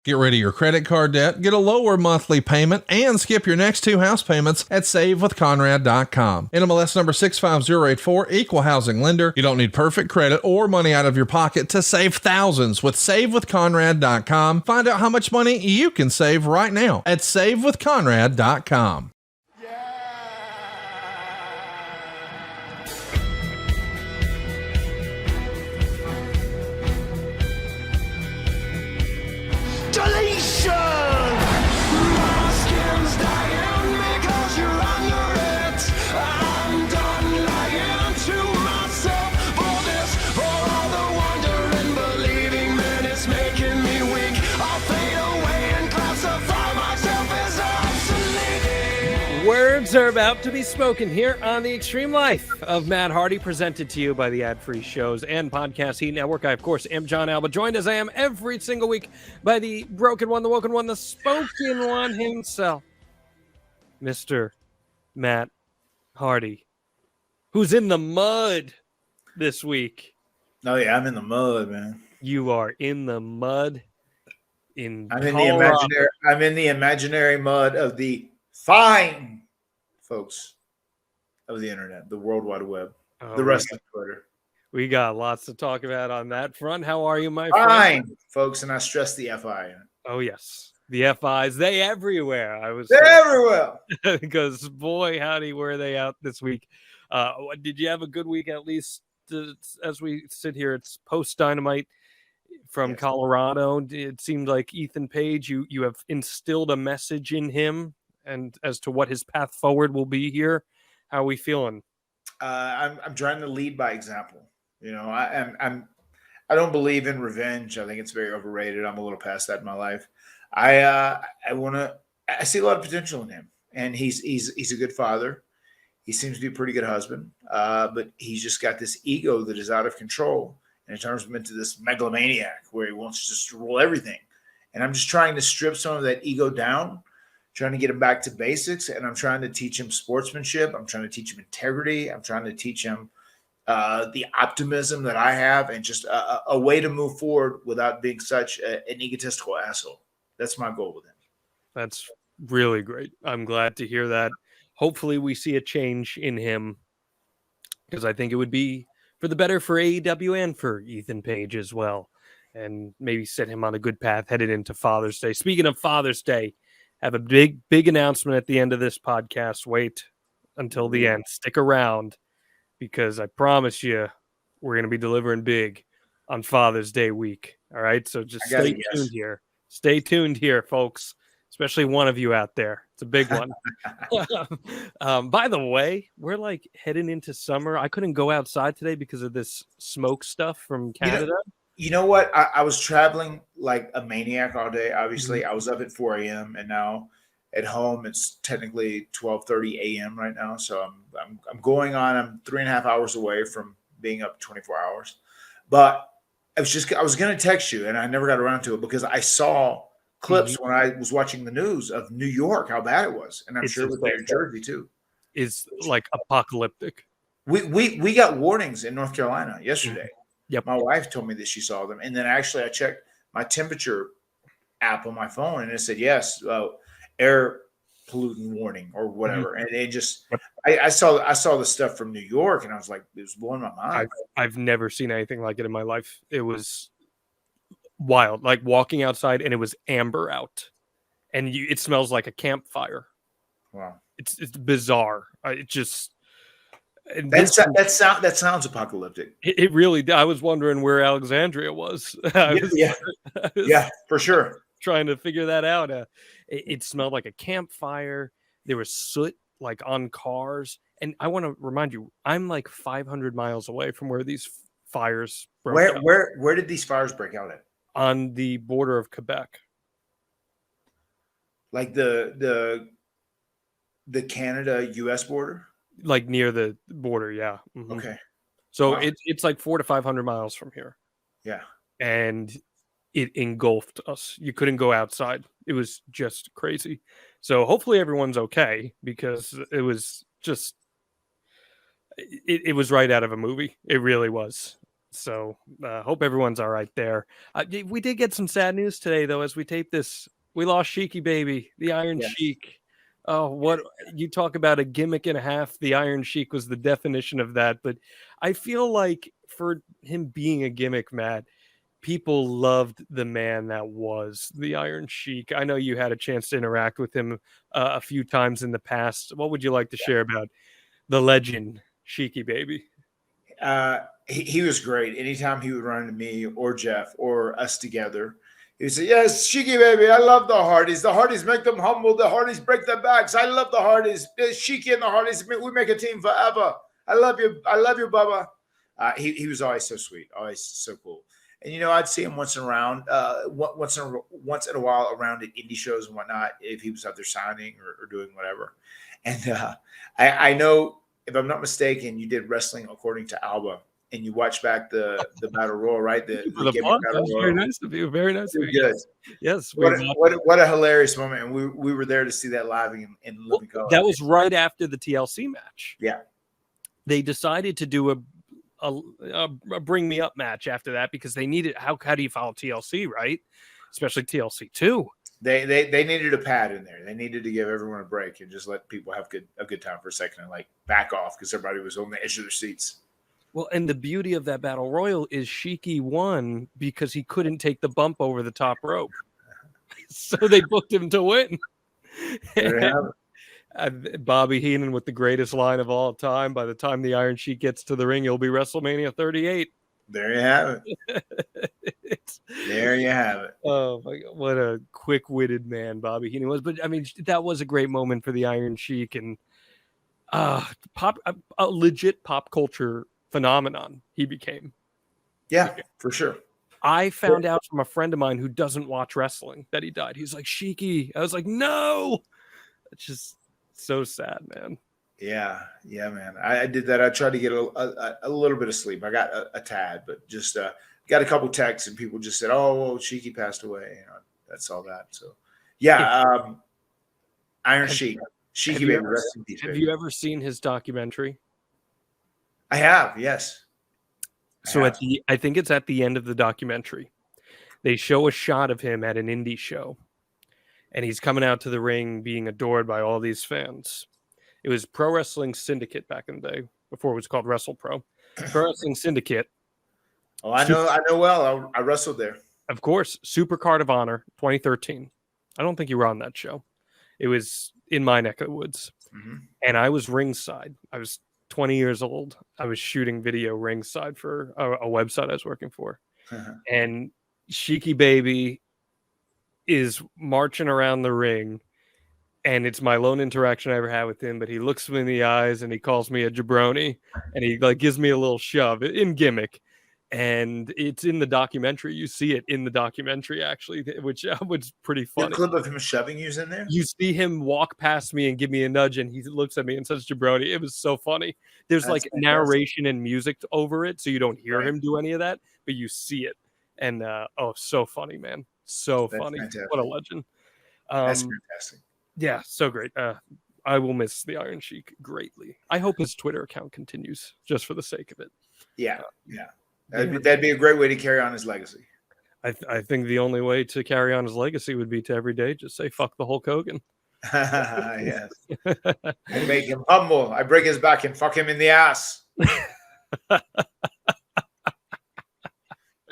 Get rid of your credit card debt, get a lower monthly payment, and skip your next 2 house payments at SaveWithConrad.com. NMLS number 65084, equal housing lender. You don't need perfect credit or money out of your pocket to save thousands with SaveWithConrad.com. Find out how much money you can save right now at SaveWithConrad.com. Words are about to be spoken here on the Extreme Life of Matt Hardy, presented to you by the ad-free shows and podcast Heat Network. I, of course, am John Alba, joined as I am every single week by the broken one, the woken one, the spoken one himself, Mr. Matt Hardy, who's in the mud this week. Oh, yeah, I'm in the mud, man. You are in the mud I'm in the imaginary mud of the fine folks of the internet, the World Wide Web, the rest of Twitter. We got lots to talk about on that front. How are you, my friend? Fine, folks, and I stress the FI. Oh, yes. The FIs, they everywhere. They're everywhere. Because, boy, howdy, were they out this week. Did you have a good week, at least as we sit here? It's post-Dynamite from Colorado. It seemed like Ethan Page, you have instilled a message in him and as to what his path forward will be here. How are we feeling? I'm trying to lead by example. You know, I don't believe in revenge. I think it's very overrated. I'm a little past that in my life. I see a lot of potential in him, and he's a good father. He seems to be a pretty good husband, but he's just got this ego that is out of control, and it turns him into this megalomaniac where he wants just to rule everything. And I'm just trying to strip some of that ego down, trying to get him back to basics, and I'm trying to teach him sportsmanship. I'm trying to teach him integrity. I'm trying to teach him the optimism that I have, and just a way to move forward without being such an egotistical asshole. That's my goal with him. That's really great. I'm glad to hear that. Hopefully we see a change in him, because I think it would be for the better for AEW and for Ethan Page as well, and maybe set him on a good path headed into Father's Day. Speaking of Father's Day, have a big announcement at the end of this podcast. Wait until the end. Stick around, because I promise you we're going to be delivering big on Father's Day week. All right? So just stay tuned here. Stay tuned here, folks, especially one of you out there. It's a big one. By the way, we're like heading into summer. I couldn't go outside today because of this smoke stuff from Canada. You know what? I was traveling like a maniac all day. Obviously, I was up at 4 a.m. and now at home it's technically 12:30 a.m. right now. So I'm going on. I'm 3.5 hours away from being up 24 hours. But I was going to text you, and I never got around to it because I saw clips when I was watching the news of New York, how bad it was, and I'm sure it was there in Jersey too. It's like apocalyptic. We got warnings in North Carolina yesterday. Yep. My wife told me that she saw them. And then actually I checked my temperature app on my phone, and it said, yes, air pollutant warning or whatever. And it just, I saw the stuff from New York, and I was like, it was blowing my mind. I've never seen anything like it in my life. It was wild, like walking outside and it was amber out, and it smells like a campfire. Wow. It's bizarre. It just, that sounds apocalyptic. It really did. I was wondering where Alexandria was. Yeah, for sure. Trying to figure that out. It smelled like a campfire. There was soot like on cars. And I want to remind you, I'm like 500 miles away from where these fires broke out. Where did these fires break out at? On the border of Quebec. Like the Canada-US border? Like near the border, yeah. Mm-hmm. Okay. So it's like 400 to 500 miles from here. Yeah. And it engulfed us. You couldn't go outside. It was just crazy. So hopefully everyone's okay, because it was just, it was right out of a movie. It really was. So hope everyone's all right there. We did get some sad news today, though, as we tape this. We lost Sheiky Baby, the Iron Yes. Sheik. Oh, what you talk about a gimmick and a half. The Iron Sheik was the definition of that. But I feel like for him being a gimmick, Matt, people loved the man that was the Iron Sheik. I know you had a chance to interact with him a few times in the past. What would you like to share about the legend, Sheiky Baby? He was great. Anytime he would run into me or Jeff or us together, he would say, "Yes, Sheiky Baby, I love the Hardys. The Hardys make them humble. The Hardys break their backs. I love the Hardys. Sheiky and the Hardys, we make a team forever. I love you. I love you, Bubba." He was always so sweet, always so cool. And I'd see him once in a while around at indie shows and whatnot, if he was out there signing or doing whatever. And I know, if I'm not mistaken, you did Wrestling According to Alba, and you watched back the Battle Royal, right? The gimmick Battle Royal. Very nice of you. Very nice of you. Good. Yes. What a hilarious moment, and we were there to see that live in living color. That was right after the TLC match. Yeah. They decided to do a bring me up match after that because they needed. How do you follow TLC, right? Especially TLC 2. They needed a pad in there. They needed to give everyone a break and just let people have a good time for a second and back off because everybody was on the edge of their seats. Well, and the beauty of that Battle Royal is Sheiky won because he couldn't take the bump over the top rope. So they booked him to win. Bobby Heenan with the greatest line of all time. By the time the Iron Sheik gets to the ring, it'll be WrestleMania 38. There you have it. There you have it. Oh my God, what a quick-witted man Bobby Heenan was. But I mean, that was a great moment for the Iron Sheik and a legit pop culture phenomenon he became. Yeah, for sure. I found out from a friend of mine who doesn't watch wrestling that he died. He's like, Sheiky. I was like, no. It's just so sad, man. Yeah, man. I did that. I tried to get a little bit of sleep. I got a tad, but just got a couple texts and people just said, "Oh, well, Sheiky passed away." That's all that. So, yeah, Iron Sheik, Sheiky Baby, rest in peace. Have you ever seen his documentary? I have, yes. So I think it's at the end of the documentary. They show a shot of him at an indie show, and he's coming out to the ring being adored by all these fans. It was Pro Wrestling Syndicate back in the day, before it was called WrestlePro. Pro Wrestling Syndicate. Oh, I know well. I wrestled there. Of course, Super Card of Honor, 2013. I don't think you were on that show. It was in my neck of the woods. Mm-hmm. And I was ringside. I was 20 years old. I was shooting video ringside for a website I was working for. Uh-huh. And Sheiky Baby is marching around the ring. And it's my lone interaction I ever had with him. But he looks me in the eyes and he calls me a jabroni. And he gives me a little shove in gimmick. And it's in the documentary. You see it in the documentary, actually, which was pretty funny. The clip of him shoving you's in there? You see him walk past me and give me a nudge, and he looks at me and says, "Jabroni." It was so funny. There's That's fantastic. Narration and music over it, so you don't hear him do any of that, but you see it. And, so funny, man. So That's funny. Fantastic. What a legend. That's fantastic. Yeah, so great. I will miss the Iron Sheik greatly. I hope his Twitter account continues just for the sake of it. Yeah. That'd be a great way to carry on his legacy. I think the only way to carry on his legacy would be to every day just say "fuck the Hulk Hogan." Yes, I make him humble. I break his back and fuck him in the ass.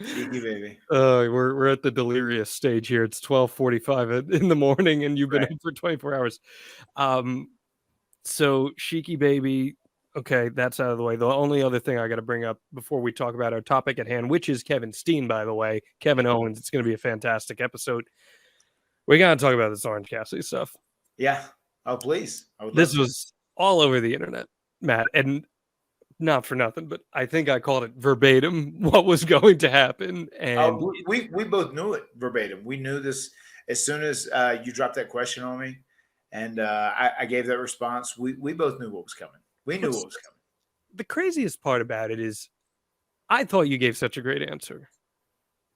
Sheiky Baby. We're at the delirious stage here. It's 12:45 in the morning, and you've been up for 24 hours. So Sheiky Baby. Okay, that's out of the way. The only other thing I got to bring up before we talk about our topic at hand, which is Kevin Steen, by the way, Kevin Owens. It's going to be a fantastic episode. We got to talk about this Orange Cassidy stuff. Yeah. Oh, please. This was all over the internet, Matt, and not for nothing, but I think I called it verbatim what was going to happen. And we both knew it verbatim. We knew this as soon as you dropped that question on me, and I gave that response. We both knew what was coming. We knew what was coming. The craziest part about it is I thought you gave such a great answer.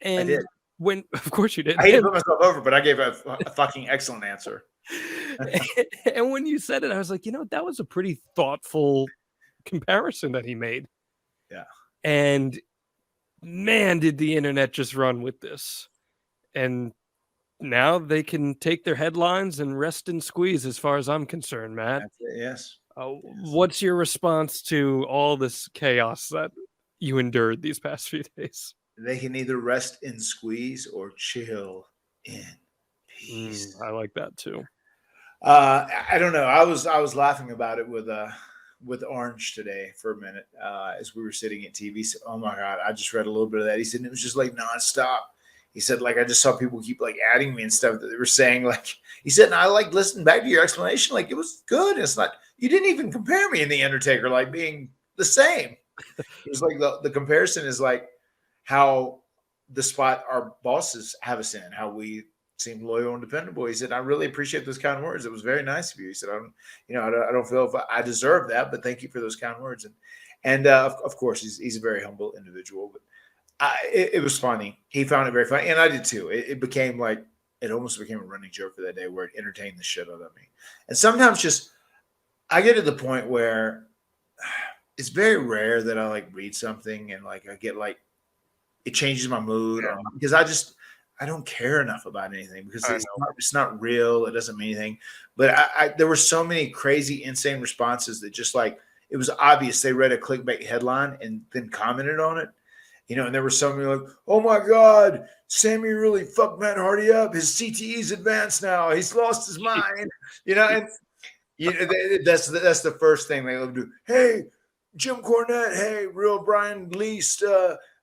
And I did. Of course you did. I hate to put myself over, but I gave a fucking excellent answer. And when you said it, I was like, that was a pretty thoughtful comparison that he made. Yeah. And man, did the internet just run with this. And now they can take their headlines and rest and squeeze as far as I'm concerned, Matt. That's it, yes. What's your response to all this chaos that you endured these past few days? They can either rest and squeeze or chill in peace. I like that too. I don't know. I was laughing about it with Orange today for a minute as we were sitting at TV. So, oh my God, I just read a little bit of that. He said it was just like nonstop. He said, like, I just saw people keep like adding me and stuff that they were saying. Like, he said, and I like listened back to your explanation. Like, it was good. It's not, you didn't even compare me and the Undertaker like being the same. It was like the comparison is like how the spot our bosses have us in, how we seem loyal and dependable. He said, I really appreciate those kind words. It was very nice of you. He said, I don't feel if I deserve that, but thank you for those kind words. And of course, he's a very humble individual, but it was funny. He found it very funny, and I did too. It became like, it almost became a running joke for that day where it entertained the shit out of me. And sometimes just, I get to the point where it's very rare that I like read something and like I get like, it changes my mood because I don't care enough about anything because it's not real. It doesn't mean anything. But there were so many crazy, insane responses that just like, it was obvious they read a clickbait headline and then commented on it. You know, and there was somebody like, oh my God, Sammy really fucked Matt Hardy up. His CTE's advanced now. He's lost his mind. You know, and that's the first thing they do. Hey, Jim Cornette. Hey, Real Brian Least.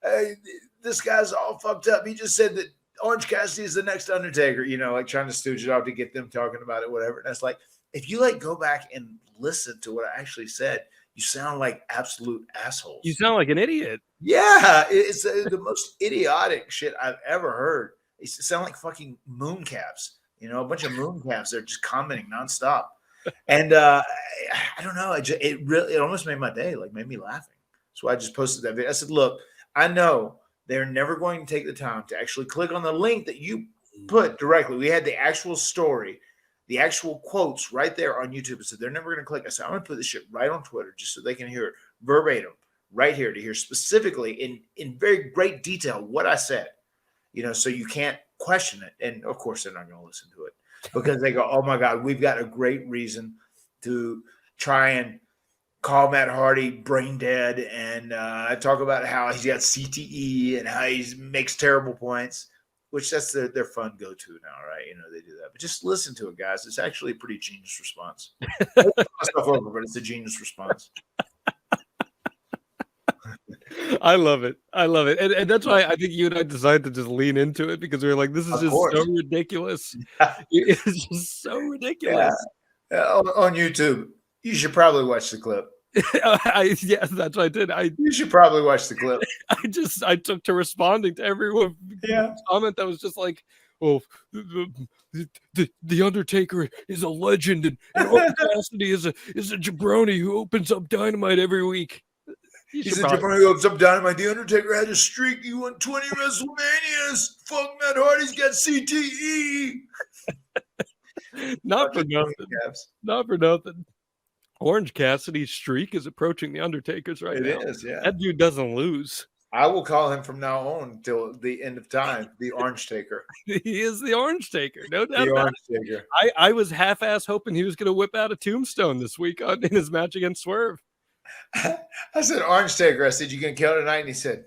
Hey, this guy's all fucked up. He just said that Orange Cassidy is the next Undertaker. You know, like trying to stooge it off to get them talking about it, whatever. And that's like, if you like go back and listen to what I actually said, you sound like absolute assholes. You sound like an idiot. Yeah, it's the most idiotic shit I've ever heard. It sound like fucking mooncalves. You know, a bunch of mooncalves. They're just commenting nonstop. And I don't know. It almost made my day. Like made me laughing. So I just posted that video. I said, look, I know they're never going to take the time to actually click on the link that you put directly. We had the actual story, the actual quotes right there on YouTube. I said, they're never going to click. I said, I'm going to put this shit right on Twitter just so they can hear it verbatim right here to hear specifically in very great detail what I said, you know, so you can't question it. And of course, they're not going to listen to it because they go, oh my God, we've got a great reason to try and call Matt Hardy brain dead and talk about how he's got CTE and how he makes terrible points, which that's their fun go-to now, right? You know, they do that. But just listen to it, guys. It's actually a pretty genius response. Stuff over, but it's a genius response. I love it. I love it. And that's why I think you and I decided to just lean into it because we were like, this is just so ridiculous. It's just so ridiculous. Yeah. On YouTube. You should probably watch the clip. Yes, that's what I did. You should probably watch the clip. I took to responding to everyone comment that was just like, "Oh, the Undertaker is a legend, and Orange Cassidy is a jabroni who opens up Dynamite every week." He's a jabroni who opens up Dynamite. The Undertaker had a streak. He won 20 WrestleManias. Fuck, Matt Hardy's got CTE. Not for nothing. Not for nothing. Orange Cassidy's streak is approaching the Undertaker's right now. It is, yeah. That dude doesn't lose. I will call him from now on till the end of time, the Orange Taker. He is the Orange Taker, no doubt. The Orange Taker. I was half-ass hoping he was going to whip out a tombstone this week in his match against Swerve. I said, Orange Taker. I said, you can kill tonight? And he said,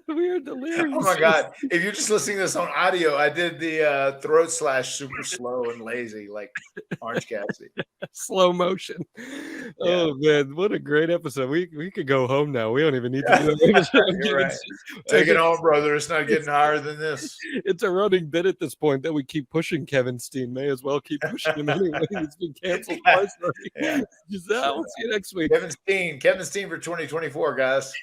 we are delirious. Oh my God. If you're just listening to this on audio, I did the throat slash super slow and lazy like Orange Cassidy. Slow motion. Yeah. Oh man, what a great episode. We could go home now. We don't even need to do that. You're right. Take it home, brother. It's not getting higher than this. It's a running bit at this point that we keep pushing Kevin Steen. May as well keep pushing him anyway. He's been canceled twice already. We'll see you next week. Kevin Steen for 2024, guys.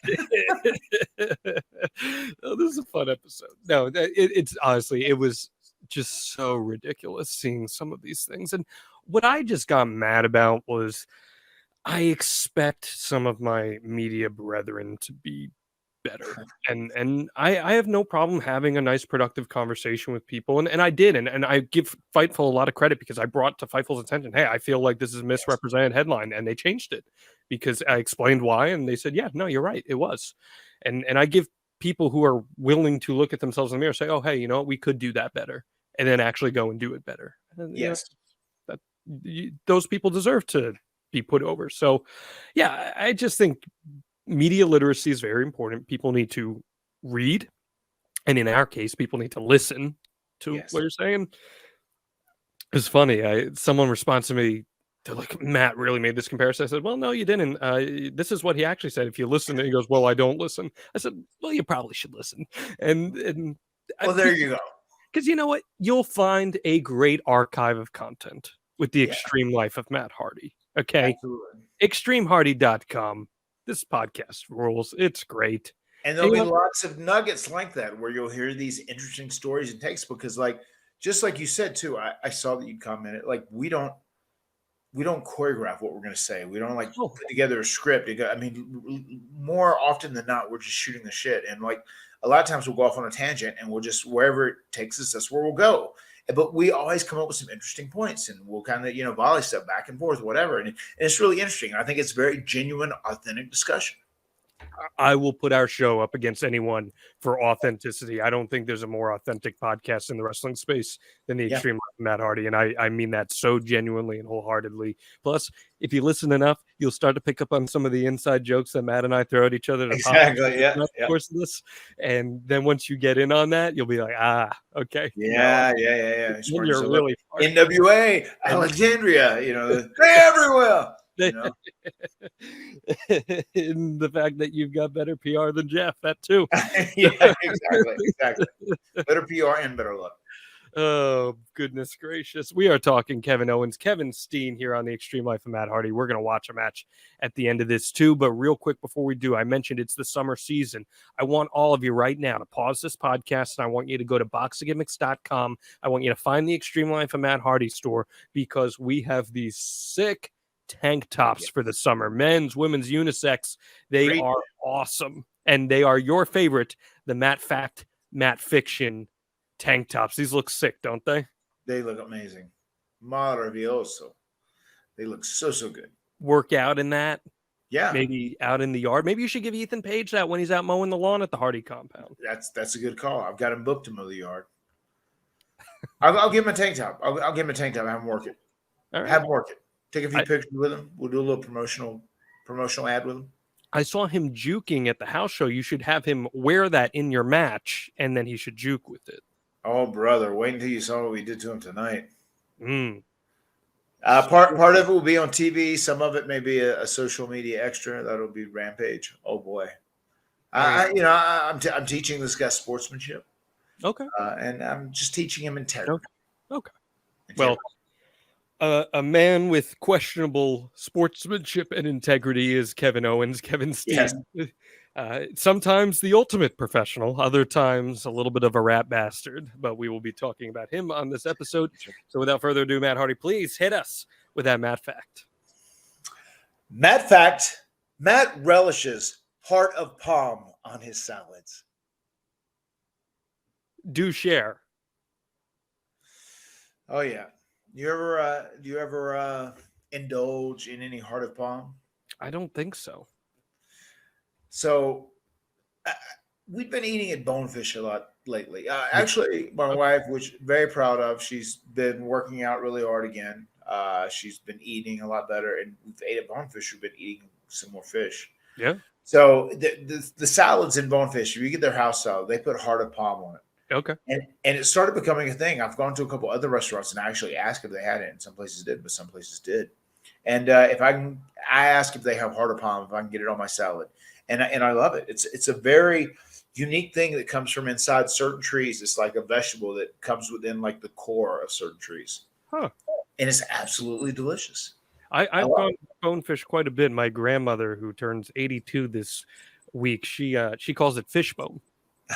Oh, this is a fun episode. No, it's honestly, it was just so ridiculous seeing some of these things. And what I just got mad about was I expect some of my media brethren to be better. And I have no problem having a nice productive conversation with people. And I did. And I give Fightful a lot of credit because I brought to Fightful's attention, hey, I feel like this is a misrepresented headline. And they changed it because I explained why. And they said, yeah, no, you're right. It was. And I give people who are willing to look at themselves in the mirror, say, oh, hey, you know what? We could do that better. And then actually go and do it better. And, Yes. Those people deserve to be put over. So, yeah, I just think media literacy is very important. People need to read, and in our case, people need to listen to what you're saying. It's funny. Someone responds to me, they're like, Matt really made this comparison. I said, well, no, you didn't. This is what he actually said. If you listen, and he goes, well, I don't listen. I said, well, you probably should listen. And well, there you go. Because you know what? You'll find a great archive of content with the extreme life of Matt Hardy. Okay. Absolutely. Extremehardy.com. This podcast rules. It's great. And there'll be lots of nuggets like that where you'll hear these interesting stories and takes because, like, just like you said too, I saw that you commented, like, we don't choreograph what we're going to say. We don't put together a script. I mean, more often than not, we're just shooting the shit. And like a lot of times we'll go off on a tangent and we'll just, wherever it takes us, that's where we'll go. But we always come up with some interesting points and we'll kind of, volley stuff back and forth, whatever. And it's really interesting. I think it's very genuine, authentic discussion. I will put our show up against anyone for authenticity. I don't think there's a more authentic podcast in the wrestling space than the Extreme Life of Matt Hardy. And I mean that so genuinely and wholeheartedly. Plus, if you listen enough, you'll start to pick up on some of the inside jokes that Matt and I throw at each other. Exactly. Yeah. Of course, this. And then once you get in on that, you'll be like, okay. Yeah. You're really NWA, Alexandria, they're everywhere. In the fact that you've got better PR than Jeff, that too. Yeah, exactly. Better PR and better luck. Oh, goodness gracious. We are talking Kevin Owens, Kevin Steen here on the Extreme Life of Matt Hardy. We're going to watch a match at the end of this too. But real quick before we do, I mentioned it's the summer season. I want all of you right now to pause this podcast and I want you to go to boxofgimmicks.com. I want you to find the Extreme Life of Matt Hardy store because we have these sick tank tops for the summer, men's, women's, unisex. They are awesome, and they are your favorite. The Matt Fact, Matt Fiction tank tops. These look sick, don't they? They look amazing. Maravilloso. They look so good. Work out in that. Yeah, maybe out in the yard. Maybe you should give Ethan Page that when he's out mowing the lawn at the Hardy compound. That's a good call. I've got him booked to mow the yard. I'll give him a tank top. I'll give him a tank top. Have him work it. All right. Have him work it. Take a few pictures with him. We'll do a little promotional ad with him. I saw him juking at the house show. You should have him wear that in your match, and then he should juke with it. Oh, brother, wait until you saw what we did to him tonight. Part of it will be on TV. Some of it may be a social media extra. That'll be Rampage. Oh boy, I'm teaching this guy sportsmanship. Okay, and I'm just teaching him integrity. Okay. Well. A man with questionable sportsmanship and integrity is Kevin Owens, Kevin Steen. Yes. Sometimes the ultimate professional, other times a little bit of a rat bastard, but we will be talking about him on this episode. So without further ado, Matt Hardy, please hit us with that Matt Fact. Matt Fact, Matt relishes heart of palm on his salads. Do share. Oh, yeah. Do you ever indulge in any heart of palm? I don't think so. So we've been eating at Bonefish a lot lately. Actually, my wife, which I'm very proud of, she's been working out really hard again. She's been eating a lot better, and we've ate at Bonefish. We've been eating some more fish. Yeah. So the salads in Bonefish, if you get their house salad, they put heart of palm on it. Okay. And it started becoming a thing. I've gone to a couple other restaurants and I actually asked if they had it, and some places did, but some places did. And I ask if they have heart of palm, if I can get it on my salad. And I love it. It's a very unique thing that comes from inside certain trees. It's like a vegetable that comes within like the core of certain trees. Huh. And it's absolutely delicious. I've gone to Bonefish quite a bit. My grandmother, who turns 82 this week, she calls it fishbone.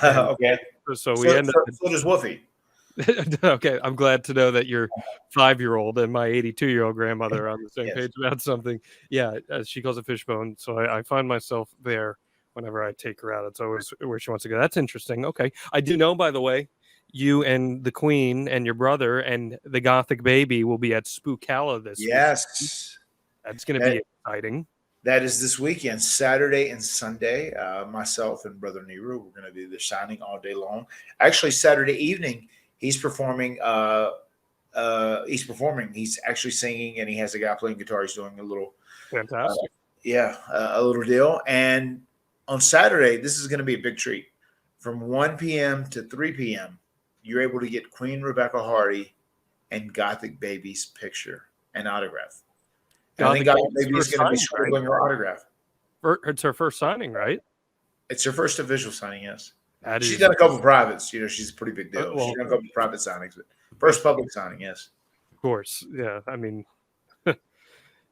Okay. So end up. So does Woofy. Okay, I'm glad to know that your 5-year-old and my 82-year-old grandmother are on the same page about something. Yeah, she calls it fishbone. So I find myself there Whenever I take her out, it's always where she wants to go. That's interesting. Okay. I do know, by the way, you and the Queen and your brother and the Gothic baby will be at Spookala this week. Yes. That's going to be exciting. That is this weekend, Saturday and Sunday. Myself and Brother Nero, we're going to do the signing all day long. Actually, Saturday evening, he's performing. He's actually singing, and he has a guy playing guitar. He's doing a little Fantastic. a little deal. And on Saturday, this is going to be a big treat. From 1 p.m. to 3 p.m., you're able to get Queen Rebecca Hardy and Gothic Baby's picture and autograph. I think Gothic Baby is going to be scribbling her autograph. It's her first signing, right? It's her first official signing, yes. She's done a couple of privates. She's a pretty big deal. Well, she's done a couple of private signings, but first public signing, yes. Of course, yeah. I mean,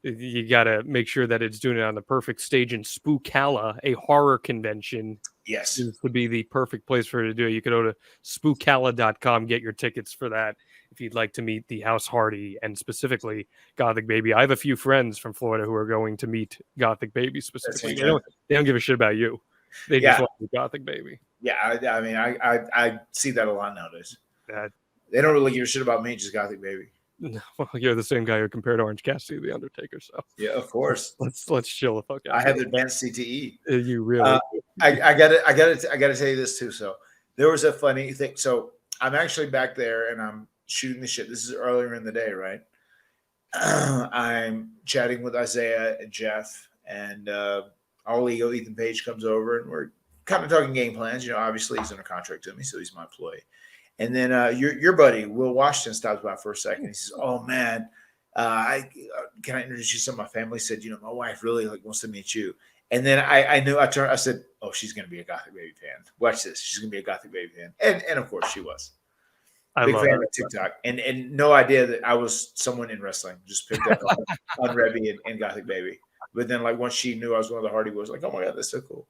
you got to make sure that it's doing it on the perfect stage in Spookala, a horror convention. Yes. This would be the perfect place for her to do it. You could go to spookala.com, get your tickets for that if you'd like to meet the House Hardy and specifically Gothic Baby. I have a few friends from Florida who are going to meet Gothic Baby specifically. They don't give a shit about you. They just want the Gothic Baby. Yeah, I mean, I see that a lot nowadays. They don't really give a shit about me, just Gothic Baby. No, well, you're the same guy who compared Orange Cassidy to the Undertaker, so yeah, of course. Let's chill the fuck out. I have advanced CTE. You really? I gotta tell you this too. So there was a funny thing. So I'm actually back there and I'm shooting the shit. This is earlier in the day, right? I'm chatting with Isaiah and Jeff, and our ego Ethan Page comes over, and we're kind of talking game plans. Obviously he's under contract to me, so he's my employee. And then your buddy Will Washington stops by for a second. He says, "Oh man, can I introduce you to some of my family?" He said, "My wife really wants to meet you." And then I said, "Oh, she's going to be a Gothic Baby fan. Watch this. She's going to be a Gothic Baby fan." And of course she was. Big fan of TikTok. And no idea that I was someone in wrestling. Just picked up on Rebby and Gothic Baby. But then once she knew I was one of the Hardy Boys, "Oh my God, that's so cool."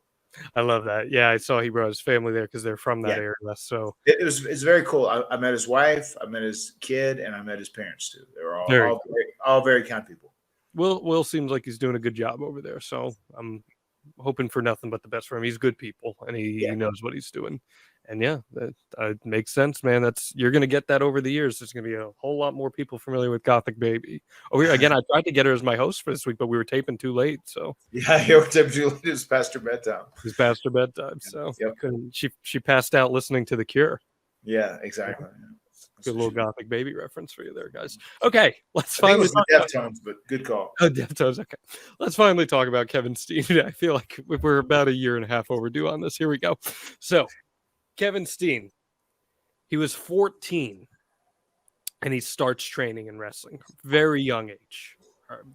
I love that. Yeah, I saw he brought his family there because they're from that area. So it's very cool. I met his wife, I met his kid, and I met his parents too. They were all very kind people. Will seems like he's doing a good job over there. So I'm hoping for nothing but the best for him. He's good people, and he knows what he's doing. And that makes sense, man. You're going to get that over the years. There's going to be a whole lot more people familiar with Gothic Baby. Again, I tried to get her as my host for this week, but we were taping too late. So yeah, we were taping too late. It was past her bedtime. It was past her bedtime. So she passed out listening to The Cure. Yeah, exactly. Good little Gothic Baby reference for you there, guys. Okay, let's finally talk about Deftones, but good call. Oh, Deftones. Okay, let's finally talk about Kevin Steen. I feel like we're about a year and a half overdue on this. Here we go. So, Kevin Steen, he was 14, and he starts training in wrestling. Very young age,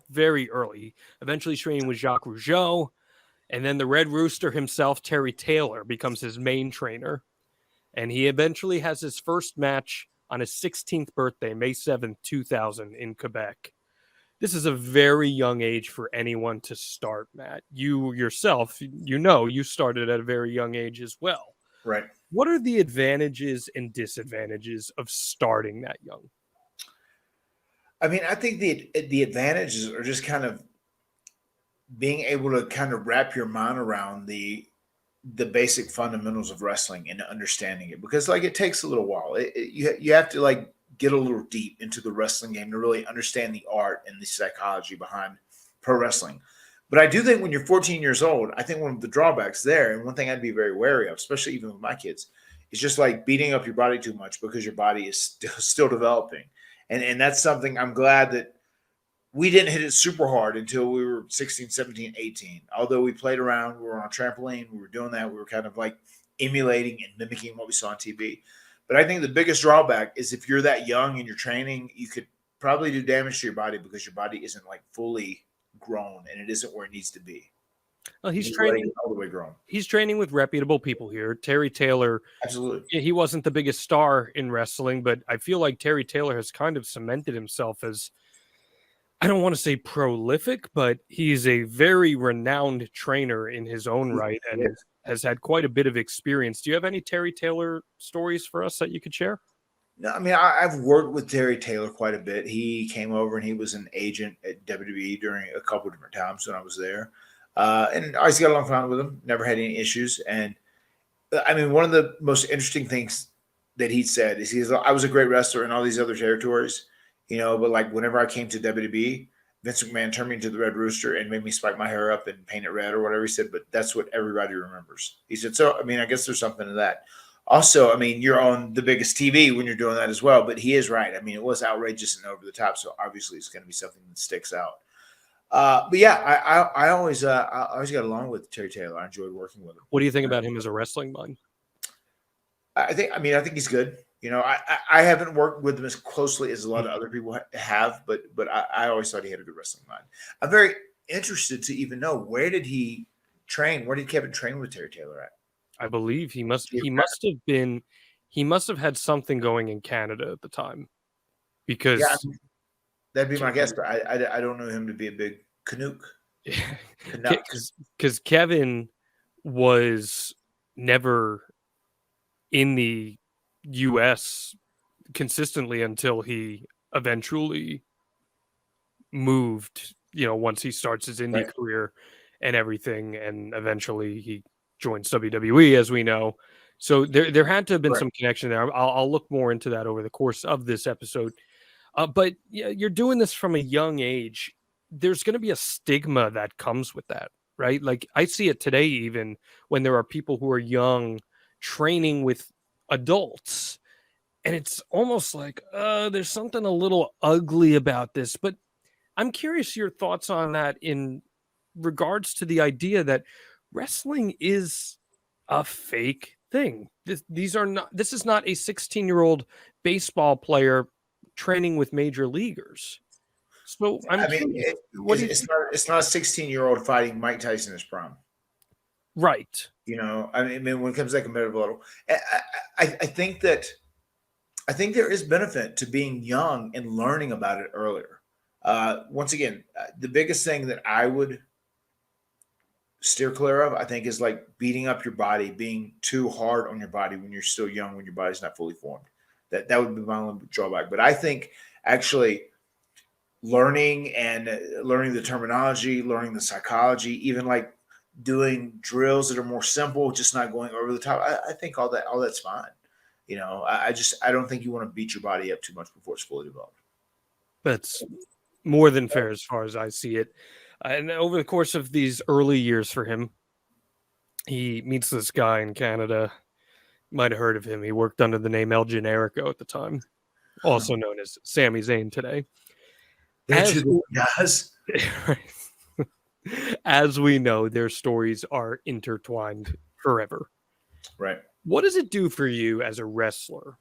very early. Eventually, training with Jacques Rougeau, and then the Red Rooster himself, Terry Taylor, becomes his main trainer, and he eventually has his first match on his 16th birthday, May 7th, 2000 in Quebec. This is a very young age for anyone to start, Matt. You yourself, you started at a very young age as well. Right. What are the advantages and disadvantages of starting that young? I mean, I think the advantages are just kind of being able to kind of wrap your mind around the basic fundamentals of wrestling and understanding it, because it takes a little while. You have to get a little deep into the wrestling game to really understand the art and the psychology behind pro wrestling. But I do think when you're 14 years old, I think one of the drawbacks there, and one thing I'd be very wary of, especially even with my kids, is just beating up your body too much because your body is still developing. And that's something I'm glad that we didn't hit it super hard until we were 16, 17, 18. Although we played around, we were on a trampoline, we were doing that. We were kind of emulating and mimicking what we saw on TV. But I think the biggest drawback is if you're that young and you're training, you could probably do damage to your body because your body isn't fully grown and it isn't where it needs to be. Well, he's training all the way grown. He's training with reputable people here. Terry Taylor, absolutely. He wasn't the biggest star in wrestling, but I feel like Terry Taylor has kind of cemented himself as, I don't want to say prolific, but he's a very renowned trainer in his own right and has had quite a bit of experience. Do you have any Terry Taylor stories for us that you could share? No, I mean, I've worked with Terry Taylor quite a bit. He came over and he was an agent at WWE during a couple of different times when I was there. And I always got along fine with him. Never had any issues. And I mean, one of the most interesting things that he said is I was a great wrestler in all these other territories, but like whenever I came to WWE, Vince McMahon turned me into the Red Rooster and made me spike my hair up and paint it red or whatever he said. But that's what everybody remembers. He said, so, I mean, I guess there's something to that. Also, I mean, you're on the biggest TV when you're doing that as well. But he is right. I mean, it was outrageous and over the top. So obviously it's going to be something that sticks out. But yeah, I always got along with Terry Taylor. I enjoyed working with him. What do you think about him as a wrestling mind? I think he's good. I haven't worked with him as closely as a lot of other people have, but I always thought he had a good wrestling mind. I'm very interested to even know, where did he train? Where did Kevin train with Terry Taylor at? I believe he must have had something going in Canada at the time, because that'd be my guess, but I don't know him to be a big Canuck. Because Kevin was never in the U.S. consistently until he eventually moved, once he starts his indie career and everything, and eventually he joins WWE, as we know. So there had to have been some connection there. I'll look more into that over the course of this episode. But you're doing this from a young age. There's going to be a stigma that comes with that, right? Like, I see it today, even when there are people who are young training with adults, and it's almost like there's something a little ugly about this. But I'm curious your thoughts on that in regards to the idea that wrestling is a fake thing. This is not a 16-year-old baseball player training with major leaguers. So it's not a 16-year-old fighting Mike Tyson in his prime. Right. I mean, when it comes to that competitive level, I think there is benefit to being young and learning about it earlier. Once again, the biggest thing that I would steer clear of, I think, is like beating up your body, being too hard on your body when you're still young, when your body's not fully formed. That would be my only drawback. But I think actually learning the terminology, learning the psychology, even like doing drills that are more simple, just not going over the top. I think all that's fine. I don't think you want to beat your body up too much before it's fully developed. That's more than fair as far as I see it. And over the course of these early years for him, he meets this guy in Canada. Might have heard of him. He worked under the name El Generico at the time, also known as Sami Zayn today. As we know, their stories are intertwined forever. Right. What does it do for you as a wrestler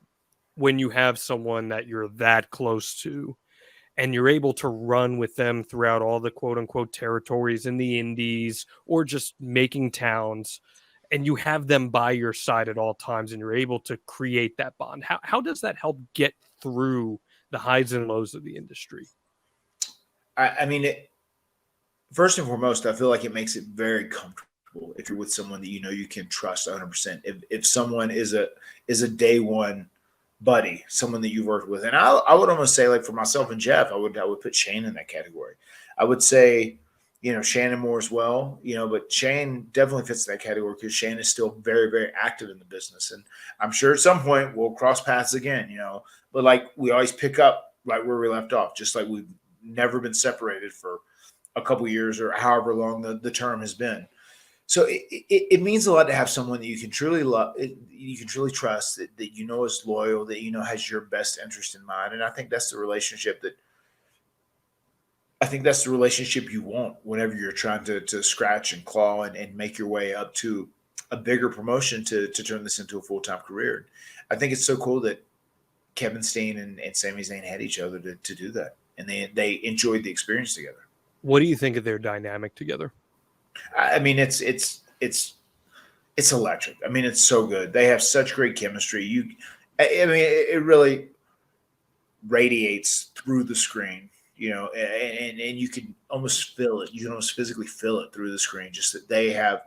when you have someone that you're that close to and you're able to run with them throughout all the quote unquote territories in the indies or just making towns, and you have them by your side at all times and you're able to create that bond? How does that help get through the highs and lows of the industry? I mean, first and foremost, I feel like it makes it very comfortable if you're with someone that you can trust 100%. If someone is a day one buddy, someone that you've worked with, and I would almost say, like, for myself and Jeff, I would put Shane in that category. I would say, Shannon more as well, but Shane definitely fits that category because Shane is still very, very active in the business, and I'm sure at some point we'll cross paths again, But like, we always pick up right where we left off, just like we've never been separated for a couple of years or however long the term has been. So it means a lot to have someone that you can truly love, you can truly trust, that is loyal, that has your best interest in mind. And I think that's the relationship you want whenever you're trying to scratch and claw and make your way up to a bigger promotion to turn this into a full-time career. I think it's so cool that Kevin Steen and Sami Zayn had each other to do that. And they enjoyed the experience together. What do you think of their dynamic together? I mean, it's electric. I mean, it's so good. They have such great chemistry. It really radiates through the screen, and you can almost feel it. You can almost physically feel it through the screen. Just that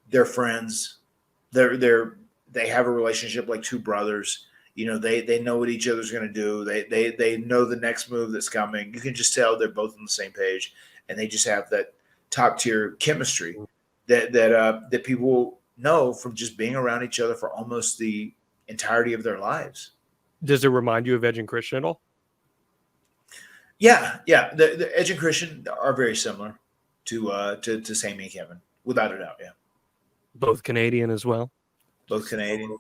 they're friends. They have a relationship like two brothers. They know what each other's going to do. They know the next move that's coming. You can just tell they're both on the same page, and they just have top tier chemistry that people know from just being around each other for almost the entirety of their lives. Does it remind you of Edge and Christian at all? Yeah. The Edge and Christian are very similar to Sammy and Kevin, without a doubt. Yeah, Both Canadian as well. both Canadian.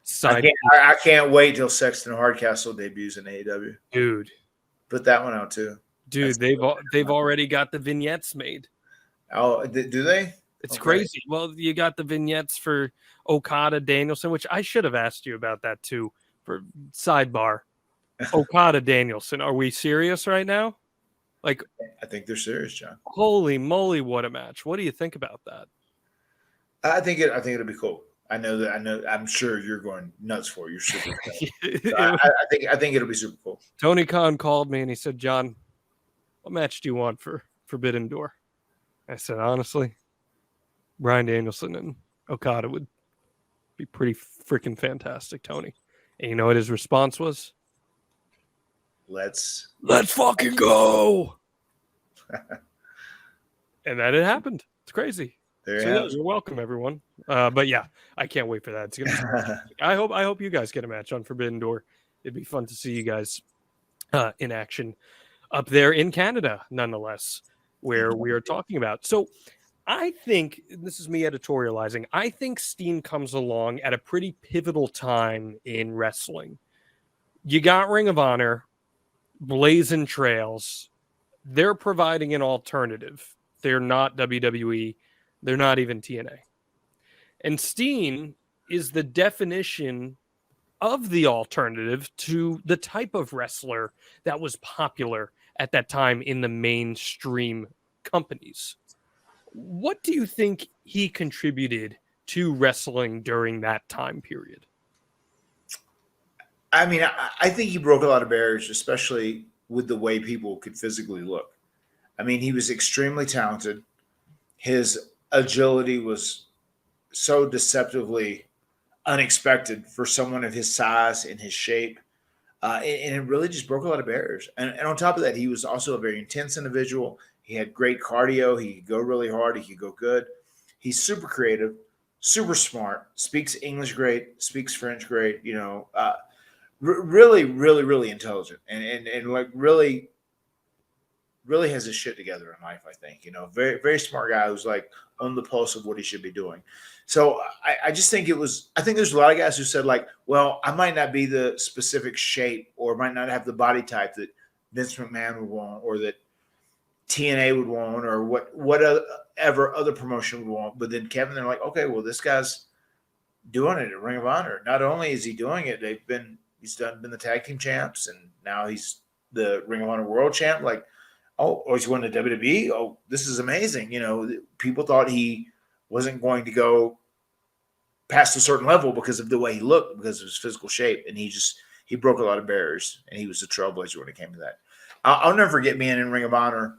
Side I can't wait till Sexton Hardcastle debuts in AEW. dude. Put that one out too. Dude, they've already got the vignettes made. Oh, do they? It's Okay. crazy. Well, you got the vignettes for Okada Danielson, which I should have asked you about that too. For sidebar, Okada Danielson. Are we serious right now? Like, I think they're serious, John. holy moly, what a match! What do you think about that? I think it'll be cool. I know. I'm sure you're going nuts for it. You're super. So I think it'll be super cool. Tony Khan called me and he said, "John, what match do you want for Forbidden Door?" I said, honestly, Bryan Danielson and Okada would be pretty freaking fantastic, Tony. And you know what his response was? Let's fucking go. And that had happened. It's crazy. there. So, You yeah, have it. you're welcome, everyone. But yeah, I can't wait for that. It's gonna be I hope you guys get a match on Forbidden Door. It'd be fun to see you guys in action up there in Canada, nonetheless, where we are talking about. So I think, this is me editorializing, I think Steen comes along at a pretty pivotal time in wrestling. You got Ring of Honor, blazing trails. They're providing an alternative. They're not WWE. They're not even TNA. And Steen is the definition of the alternative to the type of wrestler that was popular at that time in the mainstream companies. What do you think he contributed to wrestling during that time period? I mean, I think he broke a lot of barriers, especially with the way people could physically look. I mean, he was extremely talented. His agility was so deceptively unexpected for someone of his size and his shape. And it really just broke a lot of barriers. And on top of that, he was also a very intense individual. He had great cardio. He could go really hard. He could go good. He's super creative, super smart, speaks English great, speaks French great, really, really, really intelligent and like really has his shit together in life, I think. Very, very smart guy who's like on the pulse of what he should be doing. So I just think I think there's a lot of guys who said like, well, I might not be the specific shape or might not have the body type that Vince McMahon would want or that TNA would want or whatever other promotion would want. But then Kevin, they're like, okay, well, this guy's doing it at Ring of Honor. Not only is he doing it, been the tag team champs, and now he's the Ring of Honor world champ. Like, he's won the WWE. Oh, this is amazing. People thought he wasn't going to go past a certain level because of the way he looked, because of his physical shape. And he broke a lot of barriers, and he was a trailblazer when it came to that. I'll never forget being in Ring of Honor,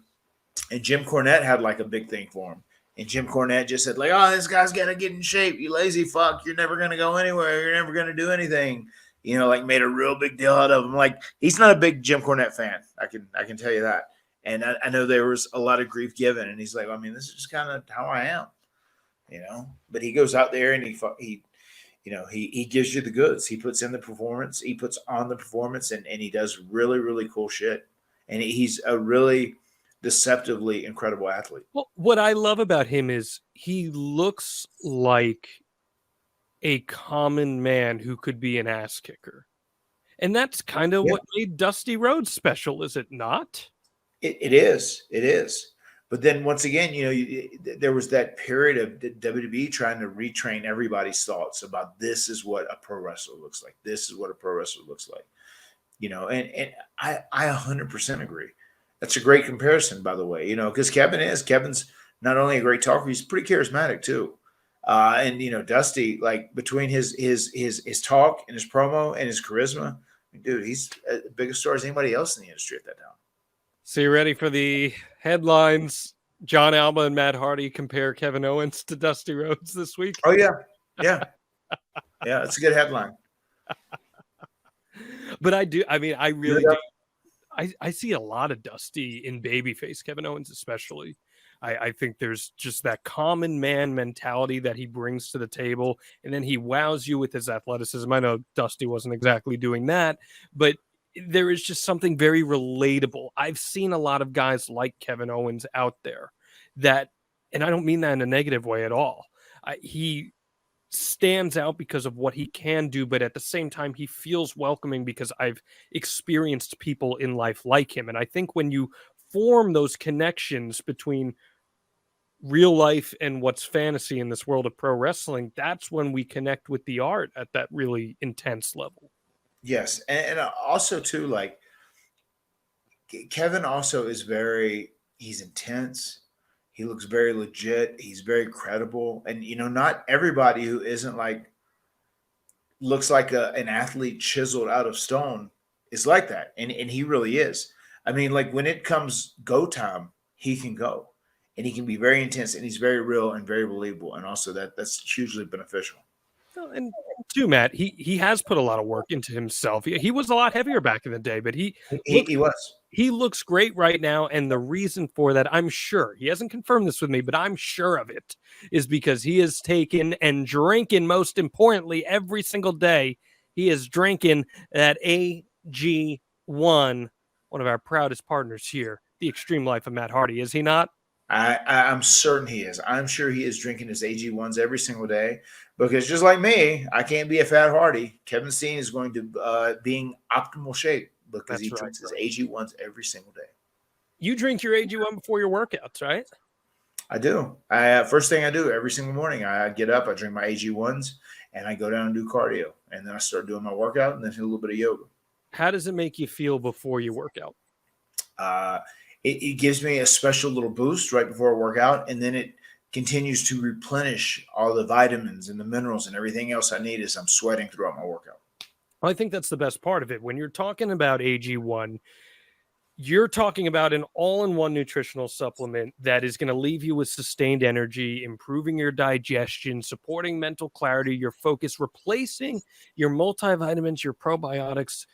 and Jim Cornette had like a big thing for him. And Jim Cornette just said like, oh, this guy's got to get in shape. You lazy fuck. You're never going to go anywhere. You're never going to do anything. Like made a real big deal out of him. Like, he's not a big Jim Cornette fan. I can tell you that. And I know there was a lot of grief given, and he's like, I mean, this is just kind of how I am, But he goes out there and he gives you the goods. He puts in the performance. He puts on the performance, and he does really, really cool shit. And he's a really deceptively incredible athlete. Well, what I love about him is he looks like a common man who could be an ass kicker. And that's kind of what made Dusty Rhodes special, is it not? It is. But then once again, there was that period of WWE trying to retrain everybody's thoughts about this is what a pro wrestler looks like. This is what a pro wrestler looks like. And I 100% agree. That's a great comparison, by the way, because Kevin's not only a great talker, he's pretty charismatic too. And Dusty, like between his talk and his promo and his charisma, dude, he's as big a star as anybody else in the industry at that time. So you ready for the headlines? John Alba and Matt Hardy compare Kevin Owens to Dusty Rhodes this week. Oh yeah. It's a good headline. But I really do. I see a lot of Dusty in babyface Kevin Owens, especially. I think there's just that common man mentality that he brings to the table, and then he wows you with his athleticism. I know Dusty wasn't exactly doing that, but there is just something very relatable. I've seen a lot of guys like Kevin Owens out there that, and I don't mean that in a negative way at all. He stands out because of what he can do, but at the same time, he feels welcoming because I've experienced people in life like him. And I think when you form those connections between real life and what's fantasy in this world of pro wrestling, that's when we connect with the art at that really intense level. Yes. And also too, like Kevin also is he's intense. He looks very legit. He's very credible. And, not everybody who isn't looks like an athlete chiseled out of stone is like that. And he really is. I mean, like when it comes go time, he can go. And he can be very intense, and he's very real and very believable. And also that's hugely beneficial. And too, Matt, he has put a lot of work into himself. He was a lot heavier back in the day, but he was. He looks great right now. And the reason for that, I'm sure, he hasn't confirmed this with me, but I'm sure of it, is because he is taking and drinking, most importantly, every single day. He is drinking that AG1, one of our proudest partners here, the Extreme Life of Matt Hardy, is he not? I'm certain he is. I'm sure he is drinking his AG1s every single day because just like me, I can't be a fat Hardy. Kevin Steen is going to be in optimal shape because he drinks his AG1s every single day. You drink your AG1 before your workouts, right? I do. First thing I do every single morning, I get up, I drink my AG1s, and I go down and do cardio. And then I start doing my workout and then hit a little bit of yoga. How does it make you feel before you work out? It gives me a special little boost right before I work out, and then it continues to replenish all the vitamins and the minerals and everything else I need as I'm sweating throughout my workout. Well, I think that's the best part of it. When you're talking about AG1, you're talking about an all-in-one nutritional supplement that is going to leave you with sustained energy, improving your digestion, supporting mental clarity, your focus, replacing your multivitamins, your probiotics,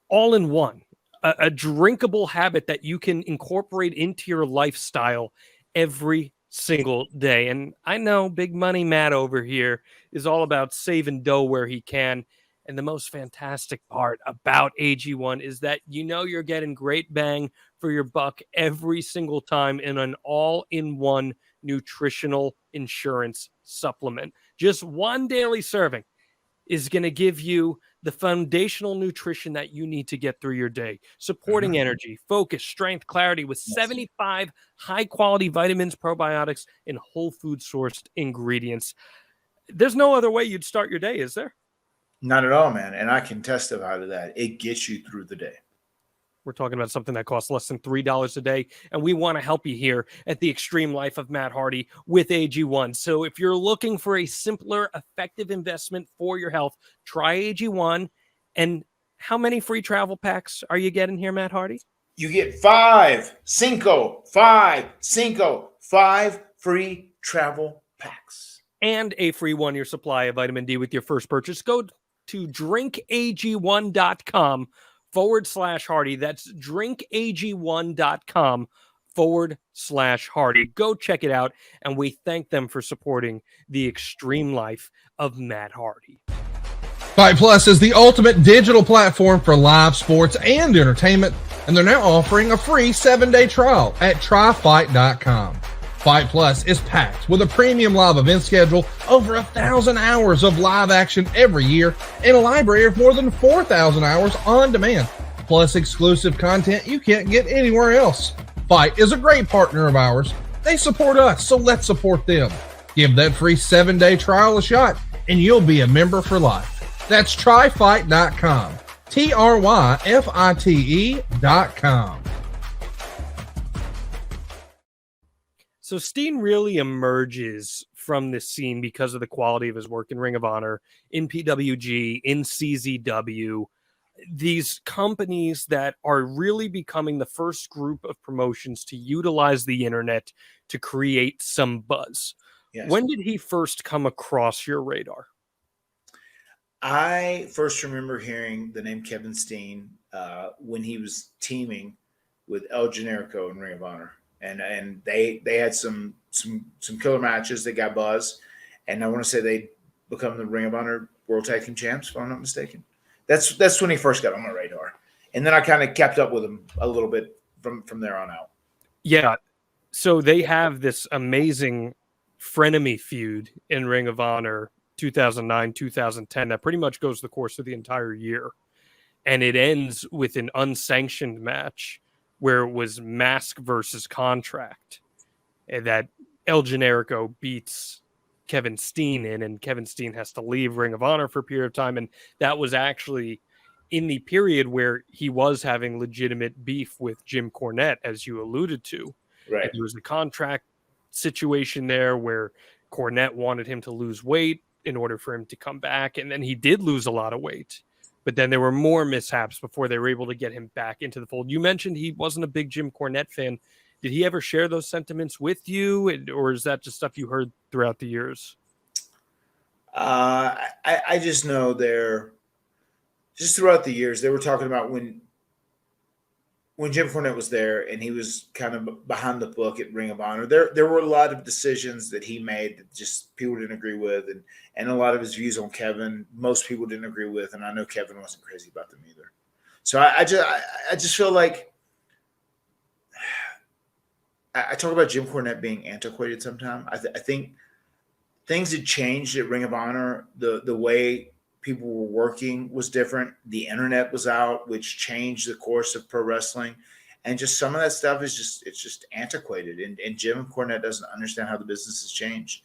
all in one. A drinkable habit that you can incorporate into your lifestyle every single day. And I know Big Money Matt over here is all about saving dough where he can. And the most fantastic part about AG1 is that you're getting great bang for your buck every single time in an all-in-one nutritional insurance supplement. Just one daily serving is going to give you the foundational nutrition that you need to get through your day, supporting energy, focus, strength, clarity with 75 high-quality vitamins, probiotics, and whole food sourced ingredients. There's no other way you'd start your day, is there? Not at all, man. And I can testify to that. It gets you through the day. We're talking about something that costs less than $3 a day, and we want to help you here at the Extreme Life of Matt Hardy with AG1. So if you're looking for a simpler, effective investment for your health, try AG1. And how many free travel packs are you getting here, Matt Hardy? You get five free travel packs. And a free one-year supply of vitamin D with your first purchase. Go to drinkag1.com/Hardy. That's drinkag1.com/Hardy. Go check it out, and we thank them for supporting the Extreme Life of Matt Hardy. Fite Plus is the ultimate digital platform for live sports and entertainment, and they're now offering a free 7-day trial at tryfite.com. Fite Plus is packed with a premium live event schedule, over 1,000 hours of live action every year, and a library of more than 4,000 hours on demand, plus exclusive content you can't get anywhere else. Fite is a great partner of ours. They support us, so let's support them. Give that free 7-day trial a shot, and you'll be a member for life. That's tryfite.com. tryfite.com. So Steen really emerges from this scene because of the quality of his work in Ring of Honor, in PWG, in CZW. These companies that are really becoming the first group of promotions to utilize the internet to create some buzz. Yes. When did he first come across your radar? I first remember hearing the name Kevin Steen when he was teaming with El Generico in Ring of Honor. and they had some killer matches that got buzz, and I want to say they become the Ring of Honor World Tag Team Champs, if I'm not mistaken. That's when he first got on my radar, and then I kind of kept up with him a little bit from there on out. Yeah, so they have this amazing frenemy feud in Ring of Honor 2009, 2010 that pretty much goes the course of the entire year. And it ends with an unsanctioned match where it was mask versus contract, and that El Generico beats Kevin Steen in, and Kevin Steen has to leave Ring of Honor for a period of time. And that was actually in the period where he was having legitimate beef with Jim Cornette, as you alluded to. Right. And there was a contract situation there where Cornette wanted him to lose weight in order for him to come back. And then he did lose a lot of weight. But then there were more mishaps before they were able to get him back into the fold. You mentioned he wasn't a big Jim Cornette fan. Did he ever share those sentiments with you, or is that just stuff you heard throughout the years? I just know just throughout the years, they were talking about when Jim Cornette was there and he was kind of behind the book at Ring of Honor, there were a lot of decisions that he made that just people didn't agree with, and a lot of his views on Kevin, most people didn't agree with, and I know Kevin wasn't crazy about them either. So I just feel like I talk about Jim Cornette being antiquated sometimes. I think things had changed at Ring of Honor. The way people were working was different. The internet was out, which changed the course of pro wrestling. And just some of that stuff is just antiquated. And Jim Cornette doesn't understand how the business has changed.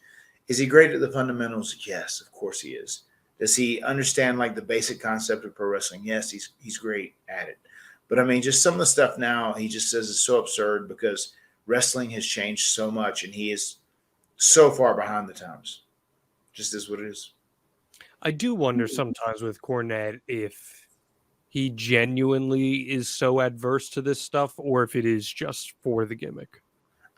Is he great at the fundamentals? Yes, of course he is. Does he understand like the basic concept of pro wrestling? Yes, he's great at it. But I mean, just some of the stuff now he just says is so absurd because wrestling has changed so much and he is so far behind the times. Just is what it is. I do wonder sometimes with Cornette if he genuinely is so adverse to this stuff or if it is just for the gimmick.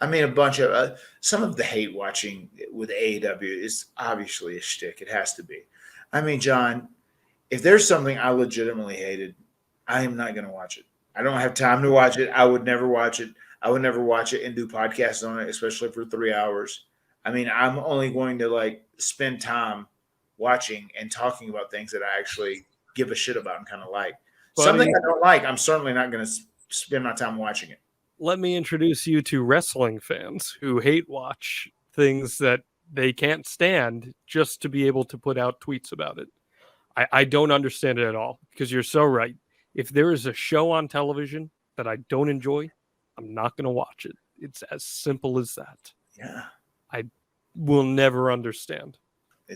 I mean, a bunch of some of the hate watching with AEW is obviously a shtick. It has to be. I mean, John, if there's something I legitimately hated, I am not going to watch it. I don't have time to watch it. I would never watch it. I would never watch it and do podcasts on it, especially for 3 hours. I mean, I'm only going to like spend time watching and talking about things that I actually give a shit about and kind of like. Something I don't like, I'm certainly not going to spend my time watching it. Let me introduce you to wrestling fans who hate watch things that they can't stand just to be able to put out tweets about it. I don't understand it at all because you're so right. If there is a show on television that I don't enjoy, I'm not going to watch it. It's as simple as that. Yeah. I will never understand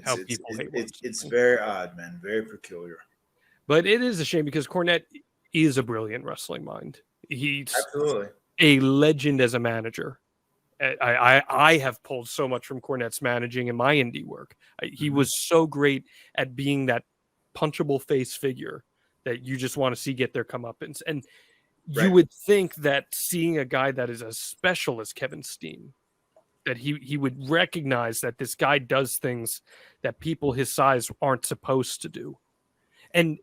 how people hate it's very odd, man. Very peculiar. But it is a shame because Cornette is a brilliant wrestling mind. He's absolutely a legend as a manager. I have pulled so much from Cornette's managing in my indie work. He was so great at being that punchable face figure that you just want to see get their comeuppance. And you would think that seeing a guy that is as special as Kevin Steen, that he would recognize that this guy does things that people his size aren't supposed to do. And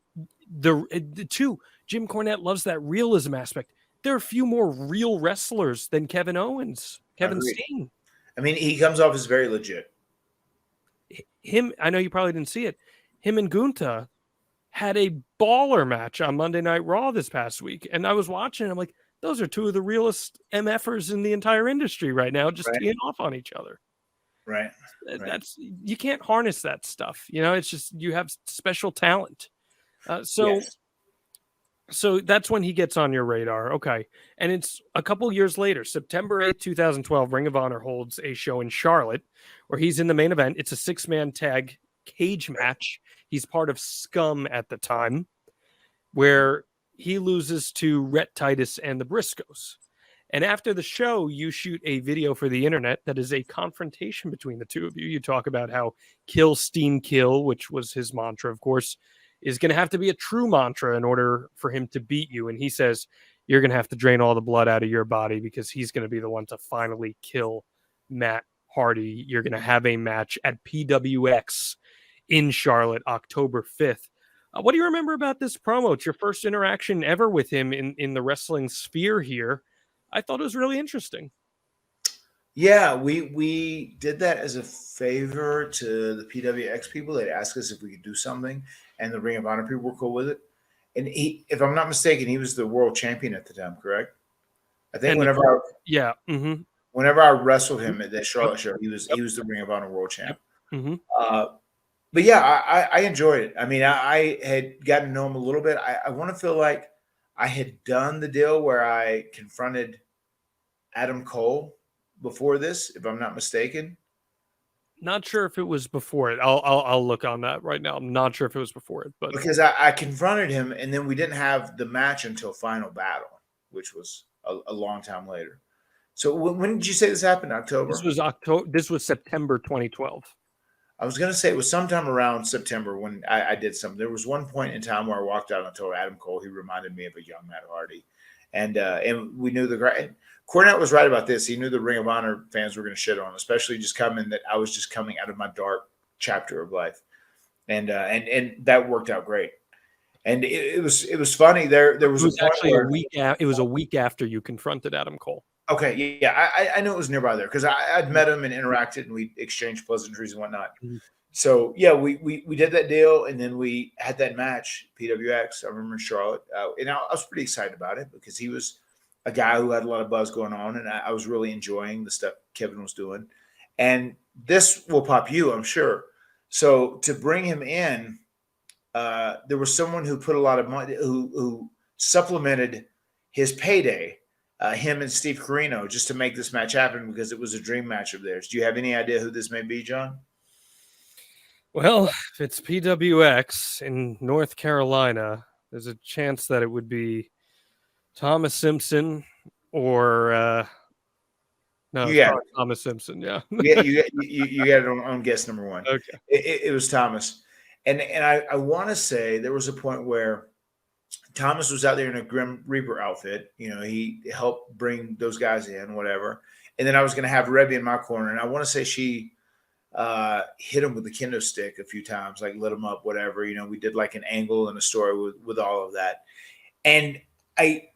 the two, Jim Cornette loves that realism aspect. There are a few more real wrestlers than Kevin Owens, Kevin Steen. I mean, he comes off as very legit. I know you probably didn't see it. Him and Gunther had a baller match on Monday Night Raw this past week. And I was watching and I'm like, those are two of the realest MFers in the entire industry right now, just teeing off on each other. Right. You can't harness that stuff. You know, it's just, you have special talent. So that's when he gets on your radar. Okay. And it's a couple years later, September 8th, 2012, Ring of Honor holds a show in Charlotte where he's in the main event. It's a 6-man tag cage match. He's part of Scum at the time, where he loses to Rhett Titus and the Briscoes. And after the show, you shoot a video for the internet that is a confrontation between the two of you. You talk about how kill Steen kill, which was his mantra, of course, is going to have to be a true mantra in order for him to beat you. And he says, you're going to have to drain all the blood out of your body because he's going to be the one to finally kill Matt Hardy. You're going to have a match at PWX in Charlotte, October 5th. What do you remember about this promo? It's your first interaction ever with him in the wrestling sphere here. I thought it was really interesting. Yeah, we did that as a favor to the PWX people. They'd ask us if we could do something, and the Ring of Honor people were cool with it. And he, if I'm not mistaken, he was the world champion at the time, correct? I think And yeah. whenever I wrestled him at that Yep. Charlotte show, he Yep. was the Ring of Honor world champ. Yep. Mm-hmm. But yeah, I enjoyed it. I mean, I had gotten to know him a little bit. I want to feel like I had done the deal where I confronted Adam Cole before this, if I'm not mistaken. Not sure if it was before it. I'll look on that right now. I'm not sure if it was before it, but Because I confronted him, and then we didn't have the match until Final Battle, which was a long time later. So when did you say this happened? October? this was October. This was September 2012. I was going to say it was sometime around September when I did something. There was one point in time where I walked out and told Adam Cole he reminded me of a young Matt Hardy. And we knew Cornette was right about this. He knew the Ring of Honor fans were going to shit on, especially just coming that I was just coming out of my dark chapter of life. And that worked out great. And it was funny. There was It was actually where, a week. It was a week after you confronted Adam Cole. Okay, yeah, I knew it was nearby there because I'd met him and interacted and we exchanged pleasantries and whatnot. Mm-hmm. So yeah, we did that deal and then we had that match, PWX. I remember in Charlotte, and I was pretty excited about it because he was a guy who had a lot of buzz going on, and I was really enjoying the stuff Kevin was doing. And this will pop you, I'm sure. So to bring him in, there was someone who put a lot of money, who supplemented his payday. Him and Steve Corino, just to make this match happen because it was a dream match of theirs. Do you have any idea who this may be, John? Well, if it's PWX in North Carolina, there's a chance that it would be Thomas Simpson or Thomas Simpson. Yeah, yeah, you got it on guess number one. Okay, it was Thomas, and I want to say there was a point where Thomas was out there in a Grim Reaper outfit. You know, he helped bring those guys in, whatever. And then I was going to have Rebby in my corner. And I want to say she hit him with the kendo stick a few times, like lit him up, whatever. You know, we did like an angle and a story with all of that. And I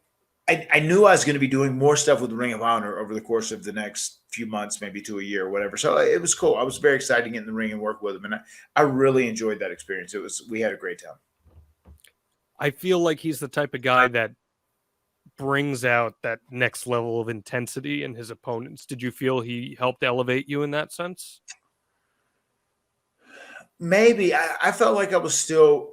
knew I was going to be doing more stuff with the Ring of Honor over the course of the next few months, maybe to a year or whatever. So it was cool. I was very excited to get in the ring and work with him. And I really enjoyed that experience. We had a great time. I feel like he's the type of guy that brings out that next level of intensity in his opponents. Did you feel he helped elevate you in that sense? Maybe. I felt like I was still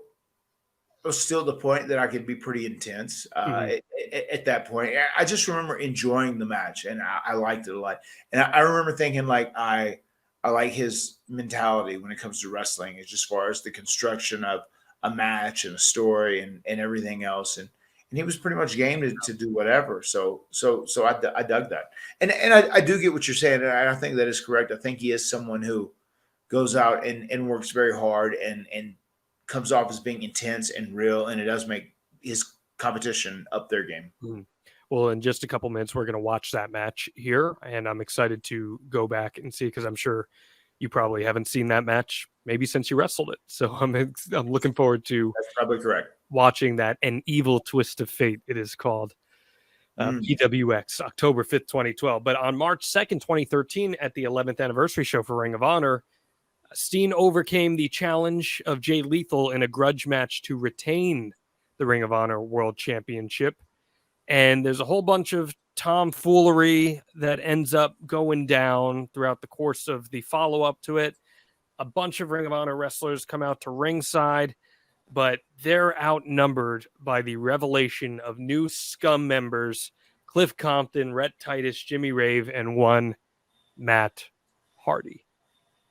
the point that I could be pretty intense at that point. I just remember enjoying the match, and I liked it a lot. And I remember thinking, like, I like his mentality when it comes to wrestling, as far as the construction of a match and a story and everything else. And he was pretty much game to do whatever. So I dug that. And I do get what you're saying. And I think that is correct. I think he is someone who goes out and works very hard and comes off as being intense and real. And it does make his competition up their game. Mm-hmm. Well, in just a couple minutes, we're going to watch that match here. And I'm excited to go back and see, because I'm sure you probably haven't seen that match maybe since you wrestled it. So I'm looking forward to That's probably correct. Watching that. An Evil Twist of Fate, it is called. PWX, October 5th, 2012. But on March 2nd, 2013, at the 11th anniversary show for Ring of Honor, Steen overcame the challenge of Jay Lethal in a grudge match to retain the Ring of Honor World Championship. And there's a whole bunch of tomfoolery that ends up going down throughout the course of the follow-up to it. A bunch of Ring of Honor wrestlers come out to ringside, but they're outnumbered by the revelation of new Scum members, Cliff Compton, Rhett Titus, Jimmy Rave, and one Matt Hardy.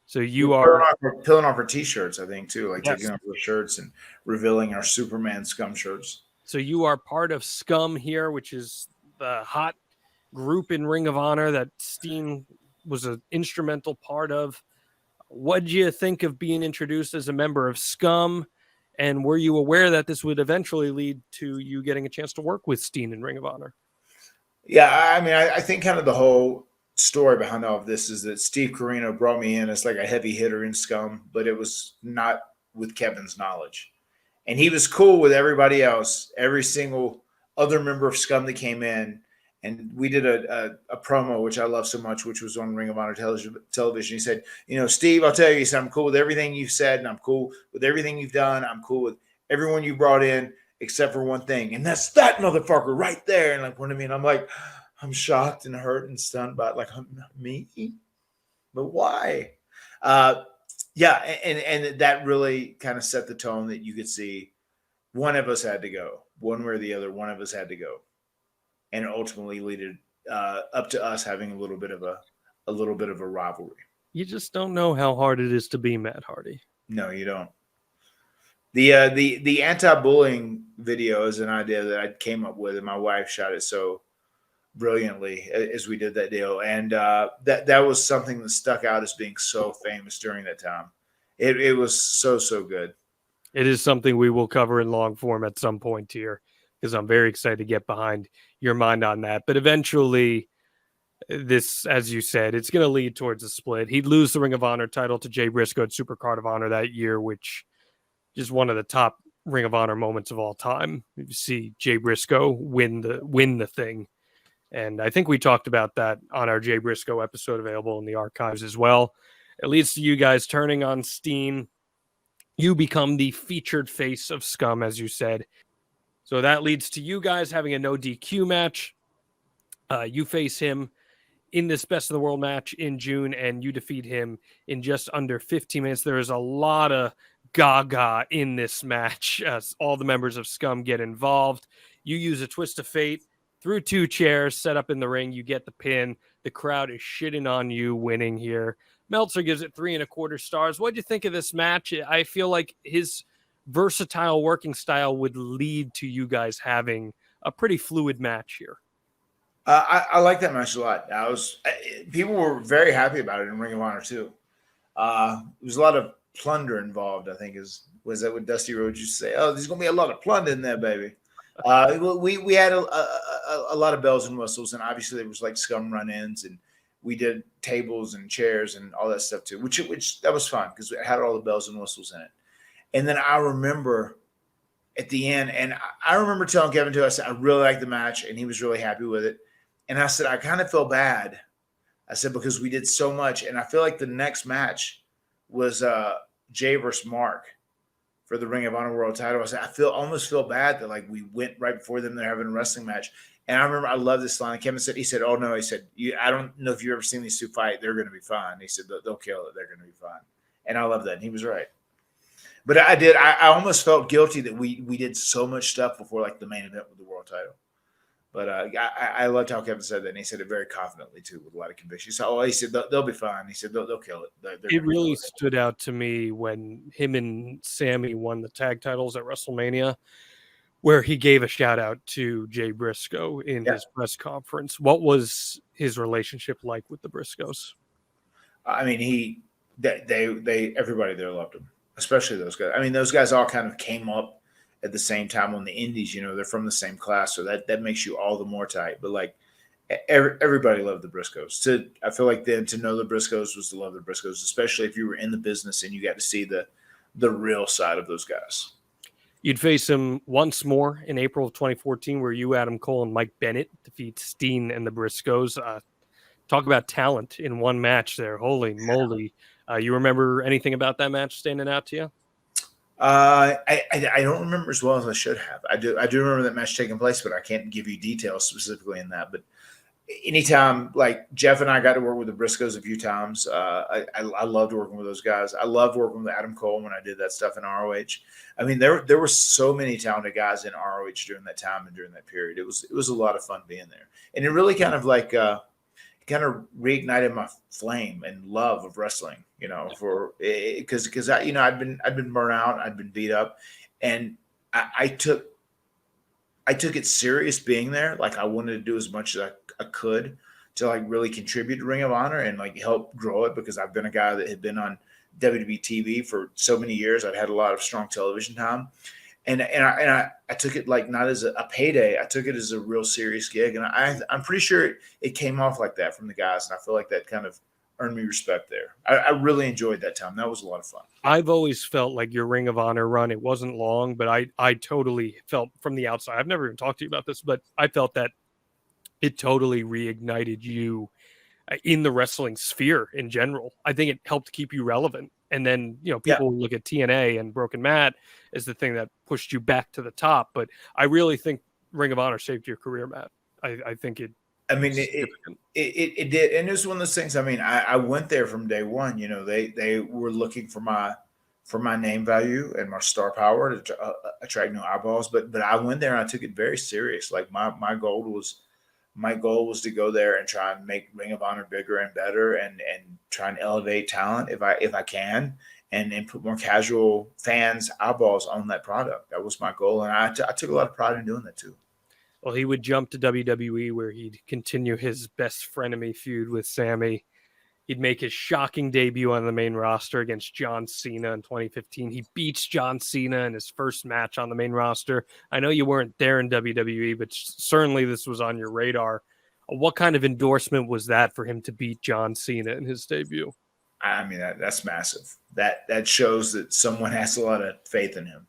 So you are peeling off our t-shirts, I think, too, like yes. taking off our shirts and revealing our Superman Scum shirts. So you are part of Scum here, which is the hot group in Ring of Honor that Steen was an instrumental part of. What did you think of being introduced as a member of Scum? And were you aware that this would eventually lead to you getting a chance to work with Steen in Ring of Honor? Yeah, I mean, I think kind of the whole story behind all of this is that Steve Corino brought me in as like a heavy hitter in Scum, but it was not with Kevin's knowledge. And he was cool with everybody else, every single other member of Scum that came in. And we did a promo, which I love so much, which was on Ring of Honor television. He said, Steve, I'll tell you, he said, I'm cool with everything you've said, and I'm cool with everything you've done. I'm cool with everyone you brought in, except for one thing. And that's that motherfucker right there. And like, what do you mean? I'm like, I'm shocked and hurt and stunned by it. Like, me? But why? Yeah. And that really kind of set the tone that you could see one of us had to go, one way or the other, one of us had to go. And ultimately leaded up to us having a little bit of a rivalry. You just don't know how hard it is to be Matt Hardy. No, you don't. The anti-bullying video is an idea that I came up with, and my wife shot it so brilliantly as we did that deal, and that was something that stuck out as being so famous during that time. It was so good. It is something we will cover in long form at some point here, because I'm very excited to get behind your mind on that. But eventually, this, as you said, it's going to lead towards a split. He'd lose the Ring of Honor title to Jay Briscoe at Super Card of Honor that year, which is one of the top Ring of Honor moments of all time. You see Jay Briscoe win the thing. And I think we talked about that on our Jay Briscoe episode, available in the archives as well. It leads to you guys turning on Steen. You become the featured face of Scum, as you said. So that leads to you guys having a no DQ match. You face him in this Best of the World match in June, and you defeat him in just under 15 minutes. There is a lot of gaga in this match as all the members of Scum get involved. You use a twist of fate through 2 chairs set up in the ring. You get the pin. The crowd is shitting on you winning here. Meltzer gives it 3.25 stars. What'd you think of this match? I feel like his versatile working style would lead to you guys having a pretty fluid match here. I like that match a lot. People were very happy about it in Ring of Honor too. There was a lot of plunder involved, I think was that what Dusty Rhodes used to say? Oh, there's gonna be a lot of plunder in there, baby. We had a lot of bells and whistles, and obviously there was like Scum run-ins, and we did tables and chairs and all that stuff too, which that was fun because it had all the bells and whistles in it. And then I remember at the end, and I remember telling Kevin too, I said, I really liked the match, and he was really happy with it. And I said, I kind of feel bad. I said, because we did so much, and I feel like the next match was Jay versus Mark for the Ring of Honor World title. I said, I almost feel bad that like we went right before them, they're having a wrestling match. And I remember I love this line. Kevin said, oh no, he said, I don't know if you've ever seen these two fight. They're going to be fine. He said, they'll kill it. They're going to be fine. And I love that. And he was right. But I almost felt guilty that we did so much stuff before like the main event with the world title. But I loved how Kevin said that, and he said it very confidently too, with a lot of conviction. So he said they'll be fine. He said they'll kill it. It really stood out to me when him and Sammy won the tag titles at WrestleMania, where he gave a shout out to Jay Briscoe in his press conference. What was his relationship like with the Briscoes? I mean, everybody there loved him, especially those guys. I mean, those guys all kind of came up at the same time on the indies, they're from the same class. So that makes you all the more tight. But like everybody loved the Briscoes. I feel like then to know the Briscoes was to love the Briscoes, especially if you were in the business and you got to see the real side of those guys. You'd face him once more in April of 2014, where you, Adam Cole, and Mike Bennett defeat Steen and the Briscoes. Talk about talent in one match there. Holy moly. You remember anything about that match standing out to you? I don't remember as well as I should have. I do remember that match taking place, but I can't give you details specifically in that. But anytime, like Jeff and I got to work with the Briscoes a few times. I loved working with those guys. I loved working with Adam Cole when I did that stuff in ROH. I mean, there were so many talented guys in ROH during that time and during that period. It was a lot of fun being there, and it really kind of like kind of reignited my flame and love of wrestling. For because I'd been burnt out, I'd been beat up, and I took it serious being there. Like I wanted to do as much as I could to like really contribute to Ring of Honor and like help grow it, because I've been a guy that had been on WWE TV for so many years. I've had a lot of strong television time, and I took it like not as a payday. I took it as a real serious gig, and I'm pretty sure it came off like that from the guys, and I feel like that kind of earned me respect there. I really enjoyed that time. That was a lot of fun. I've always felt like your Ring of Honor run, it wasn't long, but I totally felt from the outside, I've never even talked to you about this, but I felt that it totally reignited you in the wrestling sphere in general. I think it helped keep you relevant. And then, people look at TNA and Broken Matt as the thing that pushed you back to the top. But I really think Ring of Honor saved your career, Matt. I think it. I mean, it did. And it was one of those things. I mean, I went there from day one. They were looking for my name value and my star power to attract new eyeballs. But I went there and I took it very serious. Like my goal was to go there and try and make Ring of Honor bigger and better and try and elevate talent if I can and put more casual fans eyeballs on that product. That was my goal. And I took a lot of pride in doing that too. Well, he would jump to WWE where he'd continue his best frenemy feud with Sammy. He'd make his shocking debut on the main roster against John Cena in 2015. He beats John Cena in his first match on the main roster. I know you weren't there in WWE, but certainly this was on your radar. What kind of endorsement was that for him to beat John Cena in his debut? I mean, that's massive. That shows that someone has a lot of faith in him.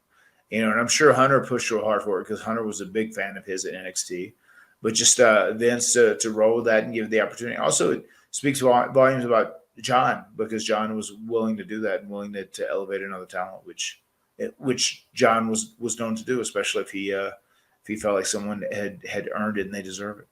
And I'm sure Hunter pushed real hard for it because Hunter was a big fan of his at NXT. But just Vince to roll with that and give the opportunity. Also, it speaks volumes about John because John was willing to do that and willing to elevate another talent, which John was known to do, especially if he felt like someone had earned it and they deserve it.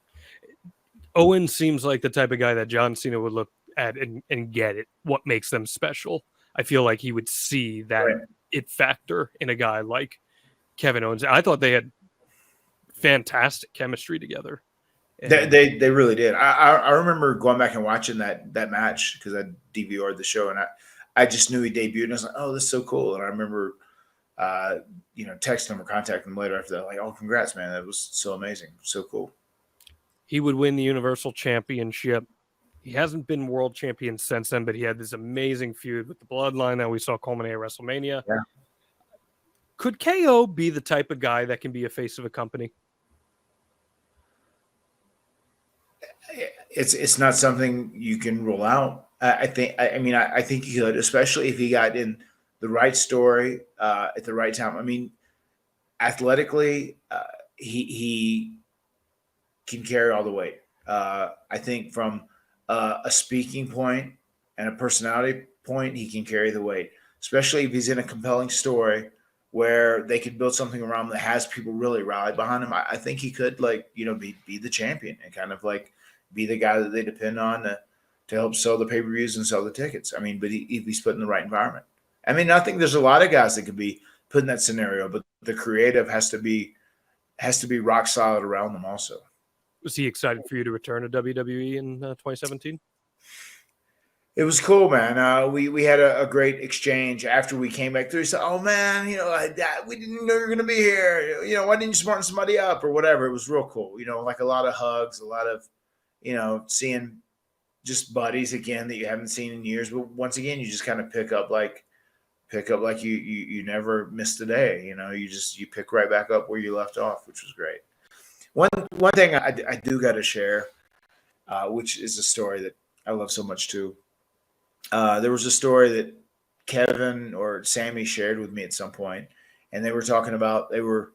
Owen seems like the type of guy that John Cena would look at and get it. What makes them special? I feel like he would see that it factor in a guy like Kevin Owens. I thought they had fantastic chemistry together. They really did. I remember going back and watching that match because I DVR'd the show and I just knew he debuted and I was like, oh, this is so cool. And I remember texting him or contacting him later after that, like, oh, congrats, man. That was so amazing. So cool. He would win the Universal Championship. He hasn't been world champion since then, but he had this amazing feud with the Bloodline that we saw culminate at WrestleMania. Yeah. Could KO be the type of guy that can be a face of a company? It's not something you can rule out. I think he could, especially if he got in the right story at the right time. I mean, athletically, he can carry all the weight. I think from a speaking point and a personality point, he can carry the weight, especially if he's in a compelling story where they could build something around him that has people really rally behind him. I think he could be the champion and kind of like be the guy that they depend on to help sell the pay-per-views and sell the tickets. I mean, but if he's put in the right environment. I mean, I think there's a lot of guys that could be put in that scenario, but the creative has to be rock solid around them also. Was he excited for you to return to WWE in 2017? It was cool, man. We had a great exchange after we came back through. He said, "Oh man, we didn't know you were going to be here. Why didn't you smarten somebody up or whatever?" It was real cool. like a lot of hugs, a lot of seeing just buddies again that you haven't seen in years. But once again, you just kind of pick up like you never missed a day. You pick right back up where you left off, which was great. One thing I do got to share, which is a story that I love so much too. There was a story that Kevin or Sammy shared with me at some point, and they were talking about they were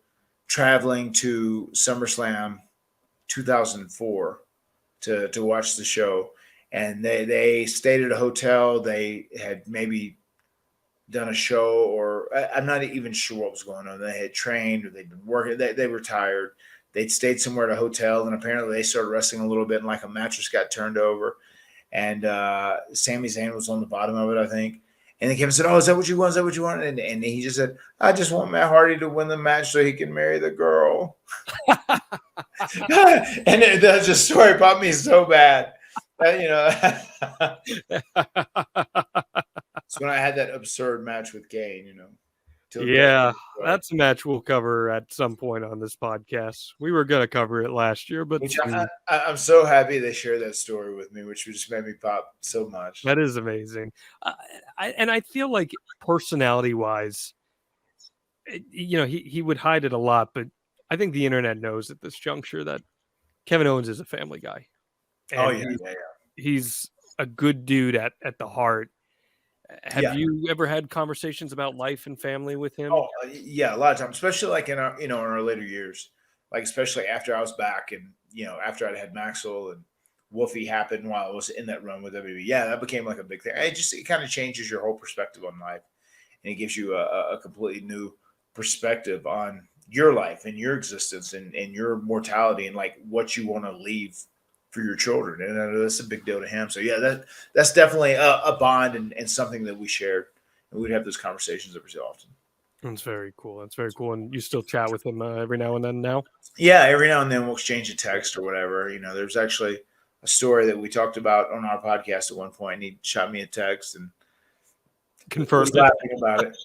traveling to SummerSlam 2004 to watch the show, and they stayed at a hotel. They had maybe done a show, or I'm not even sure what was going on. They had trained or they'd been working. They were tired. They'd stayed somewhere at a hotel, and apparently they started wrestling a little bit, and like a mattress got turned over, and Sami Zayn was on the bottom of it, I think. And then Kevin said, "Oh, is that what you want? Is that what you want?" And he just said, "I just want Matt Hardy to win the match so he can marry the girl." And that just story popped me so bad. It's when I had that absurd match with Kane, Yeah, that's a match we'll cover at some point on this podcast. We were going to cover it last year, but I'm so happy they shared that story with me, which just made me pop so much. That is amazing. I feel like personality-wise, he would hide it a lot, but I think the internet knows at this juncture that Kevin Owens is a family guy. And he's a good dude at the heart. Have you ever had conversations about life and family with him? Oh, yeah, a lot of times, especially like in our, in our later years. like especially after I was back and after I'd had Maxwell and Wolfie happened while I was in that run with WWE. Yeah, that became like a big thing. It kind of changes your whole perspective on life, and it gives you a completely new perspective on your life and your existence and your mortality and like what you want to leave for your children. And I know that's a big deal to him. So yeah, that's definitely a bond and something that we shared, and we'd have those conversations every so often. That's very cool. That's very cool. And you still chat with him every now and then now? Yeah, every now and then we'll exchange a text or whatever. There's actually a story that we talked about on our podcast at one point, and he shot me a text and confirmed was laughing about it.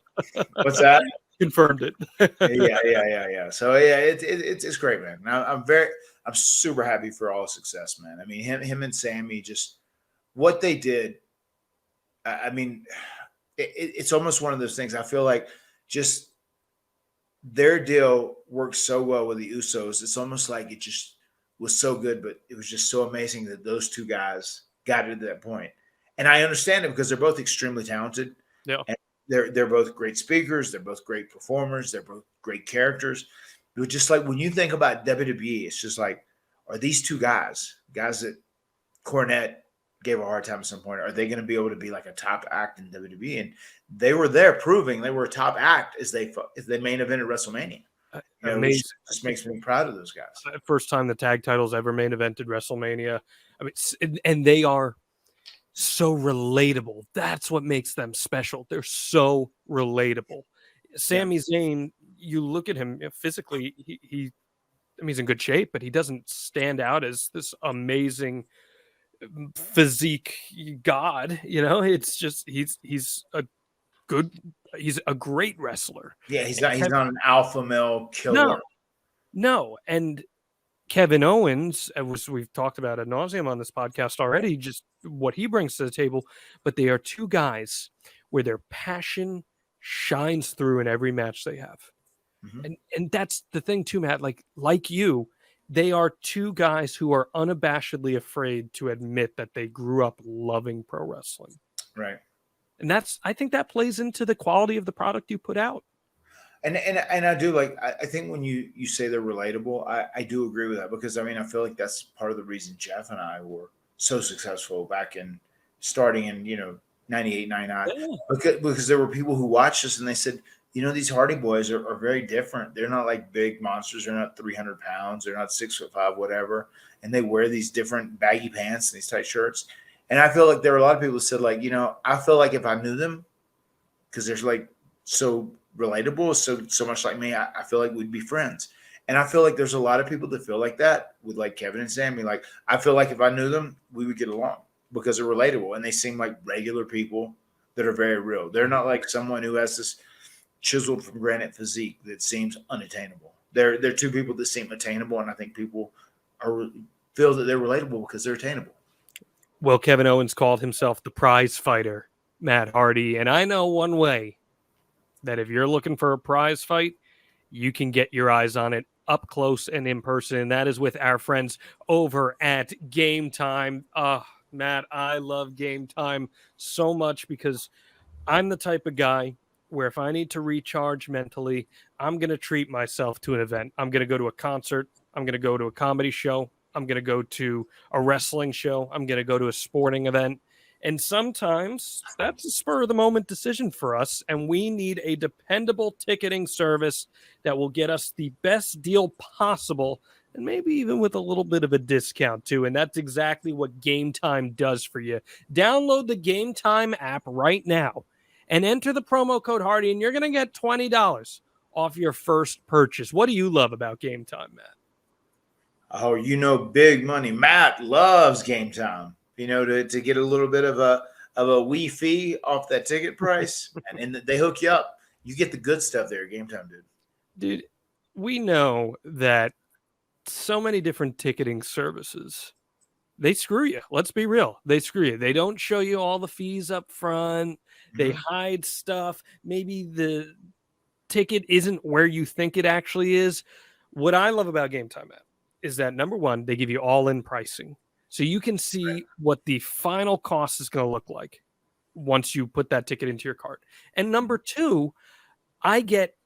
What's that? Confirmed it. Yeah. So yeah, it's great, man. I'm super happy for all success, man. I mean, him and Sammy, just what they did. I mean, it's almost one of those things. I feel like just their deal worked so well with the Usos. It's almost like it just was so good, but it was just so amazing that those two guys got it to that point. And I understand it because they're both extremely talented. Yeah. And they're both great speakers. They're both great performers. They're both great characters. But just like when you think about WWE, it's just like, are these two guys that Cornette gave a hard time at some point, are they going to be able to be like a top act in WWE? And they were there proving they were a top act as they main evented WrestleMania. Which just makes me proud of those guys. First time the tag titles ever main evented WrestleMania. I mean, and they are so relatable. That's what makes them special. They're so relatable. Sami Zayn, you look at him physically, he's in good shape, but he doesn't stand out as this amazing physique god. It's just he's a great wrestler. Yeah, he's not an alpha male killer. No. And Kevin Owens, as we've talked about ad nauseum on this podcast already, just what he brings to the table. But they are two guys where their passion shines through in every match they have. Mm-hmm. And that's the thing too, Matt, like you, they are two guys who are unabashedly afraid to admit that they grew up loving pro wrestling. Right. And I think that plays into the quality of the product you put out. And I do I think when you say they're relatable, I do agree with that, because I mean, I feel like that's part of the reason Jeff and I were so successful back in starting in, 98, 99, because there were people who watched us and they said, these Hardy Boys are very different. They're not like big monsters. They're not 300 pounds. They're not 6'5", whatever. And they wear these different baggy pants and these tight shirts. And I feel like there were a lot of people who said I feel like if I knew them, because they're so relatable, so much like me, I feel like we'd be friends. And I feel like there's a lot of people that feel like that with Kevin and Sammy. I feel like if I knew them, we would get along because they're relatable and they seem like regular people that are very real. They're not like someone who has this chiseled from granite physique that seems unattainable. They're two people that seem attainable, and I think people feel that they're relatable because they're attainable. Well, Kevin Owens called himself the prize fighter, Matt Hardy, and I know one way that if you're looking for a prize fight, you can get your eyes on it up close and in person, and that is with our friends over at Game Time. Matt, I love Game Time so much because I'm the type of guy where if I need to recharge mentally, I'm going to treat myself to an event. I'm going to go to a concert. I'm going to go to a comedy show. I'm going to go to a wrestling show. I'm going to go to a sporting event. And sometimes that's a spur-of-the-moment decision for us, and we need a dependable ticketing service that will get us the best deal possible, and maybe even with a little bit of a discount, too. And that's exactly what Game Time does for you. Download the Game Time app right now and enter the promo code Hardy, and you're going to get $20 off your first purchase. What do you love about Game Time, Matt? Oh, big money. Matt loves Game Time. To get a little bit of a wee fee off that ticket price, and they hook you up. You get the good stuff there, Game Time, dude. Dude, we know that so many different ticketing services, they screw you. Let's be real. They screw you. They don't show you all the fees up front. They hide stuff. Maybe the ticket isn't where you think it actually is. What I love about Game Time app is that, number one, they give you all-in pricing. So you can see what the final cost is going to look like once you put that ticket into your cart. And number two, I get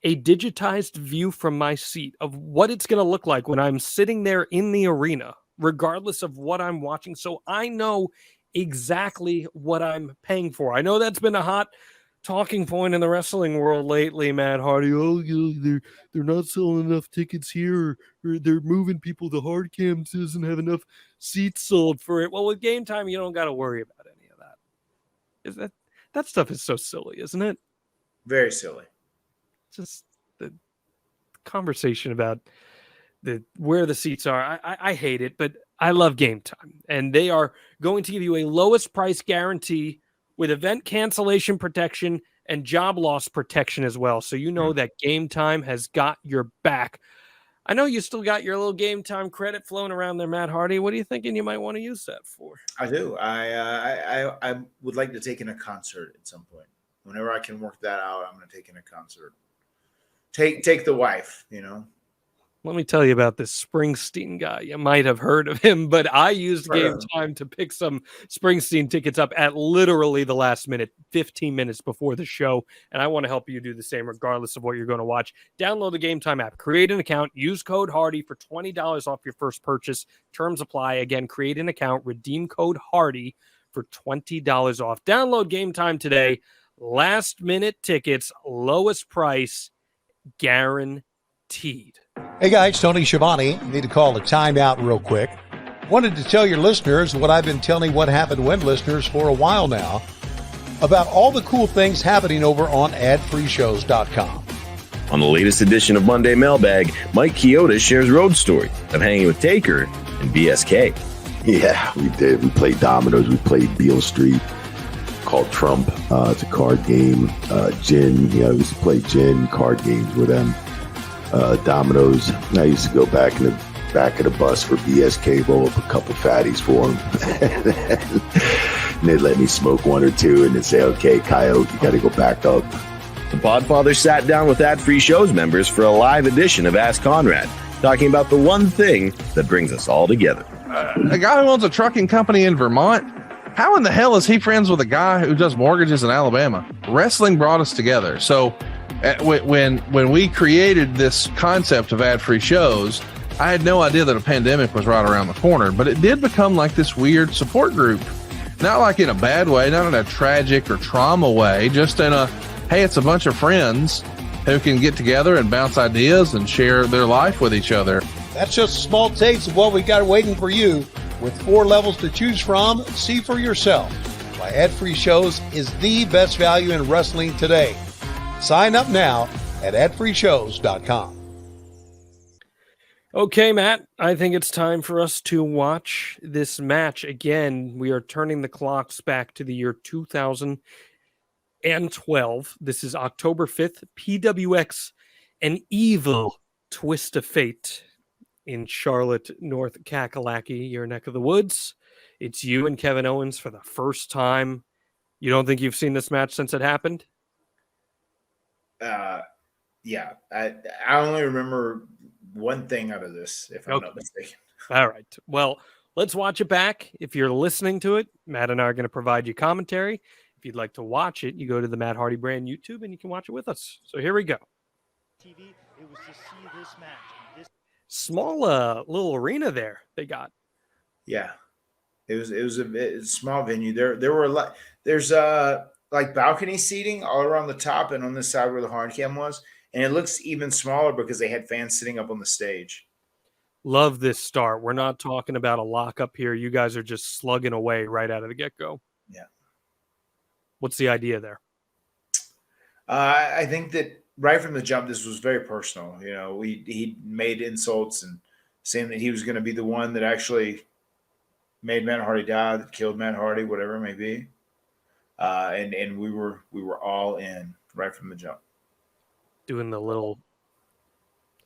a digitized view from my seat of what it's going to look like when I'm sitting there in the arena, regardless of what I'm watching. So I know exactly what I'm paying for. I know that's been a hot talking point in the wrestling world lately, Matt Hardy. Oh, they're not selling enough tickets here, or they're moving people to hard cams, doesn't have enough seats sold for it. Well, with Game Time, you don't got to worry about any of that. Is that stuff is so silly, isn't it? Very silly. Just the conversation about where the seats are. I hate it, but I love Game Time, and they are going to give you a lowest price guarantee with event cancellation protection and job loss protection as well. So you know that Game Time has got your back. I know you still got your little Game Time credit flowing around there, Matt Hardy. What are you thinking you might want to use that for? I do. I would like to take in a concert at some point. Whenever I can work that out, I'm going to take in a concert. Take the wife, you know. Let me tell you about this Springsteen guy. You might have heard of him, but I used Game Time to pick some Springsteen tickets up at literally the last minute, 15 minutes before the show. And I want to help you do the same regardless of what you're going to watch. Download the Game Time app, create an account, use code Hardy for $20 off your first purchase. Terms apply. Again, create an account, redeem code Hardy for $20 off. Download Game Time today. Last minute tickets, lowest price, guaranteed. Hey guys, Tony Schiavone. Need to call a timeout real quick. Wanted to tell your listeners what I've been telling What Happened When listeners for a while now about all the cool things happening over on adfreeshows.com. On the latest edition of Monday Mailbag, Mike Chioda shares road story of hanging with Taker and BSK. Yeah, we did. We played dominoes. We played Beale Street, called Trump. It's a card game. Gin. We used to play gin card games with them. Dominoes. I used to go back in the back of the bus for BSK, roll up a couple fatties for them. And they'd let me smoke one or two and then say, okay, Coyote, you got to go back up. The Podfather sat down with Ad Free Shows members for a live edition of Ask Conrad, talking about the one thing that brings us all together. A guy who owns a trucking company in Vermont, how in the hell is he friends with a guy who does mortgages in Alabama? Wrestling brought us together. So when we created this concept of ad-free shows, I had no idea that a pandemic was right around the corner, but it did become like this weird support group. Not like in a bad way, not in a tragic or trauma way, just in a, hey, it's a bunch of friends who can get together and bounce ideas and share their life with each other. That's just a small taste of what we got waiting for you. With 4 levels to choose from, see for yourself why Ad-Free Shows is the best value in wrestling today. Sign up now at adfreeshows.com. Okay, Matt, I think it's time for us to watch this match. Again, we are turning the clocks back to the year 2012. This is October 5th, PWX, an evil twist of fate in Charlotte, North Kakalaki, your neck of the woods. It's you and Kevin Owens for the first time. You don't think you've seen this match since it happened? Yeah. I only remember one thing out of this, if I'm not mistaken. All right. Well, let's watch it back. If you're listening to it, Matt and I are going to provide you commentary. If you'd like to watch it, you go to the Matt Hardy Brand YouTube and you can watch it with us. So here we go. TV, it was to see this match. Small little arena there they got. Yeah. It was a small venue. There were there's like balcony seating all around the top and on the side where the hard cam was. And it looks even smaller because they had fans sitting up on the stage. Love this start. We're not talking about a lockup here. You guys are just slugging away right out of the get-go. Yeah. What's the idea there? I think that right from the jump, this was very personal. You know, he made insults and saying that he was going to be the one that actually made Matt Hardy die, that killed Matt Hardy, whatever it may be. And we were all in right from the jump. Doing the little,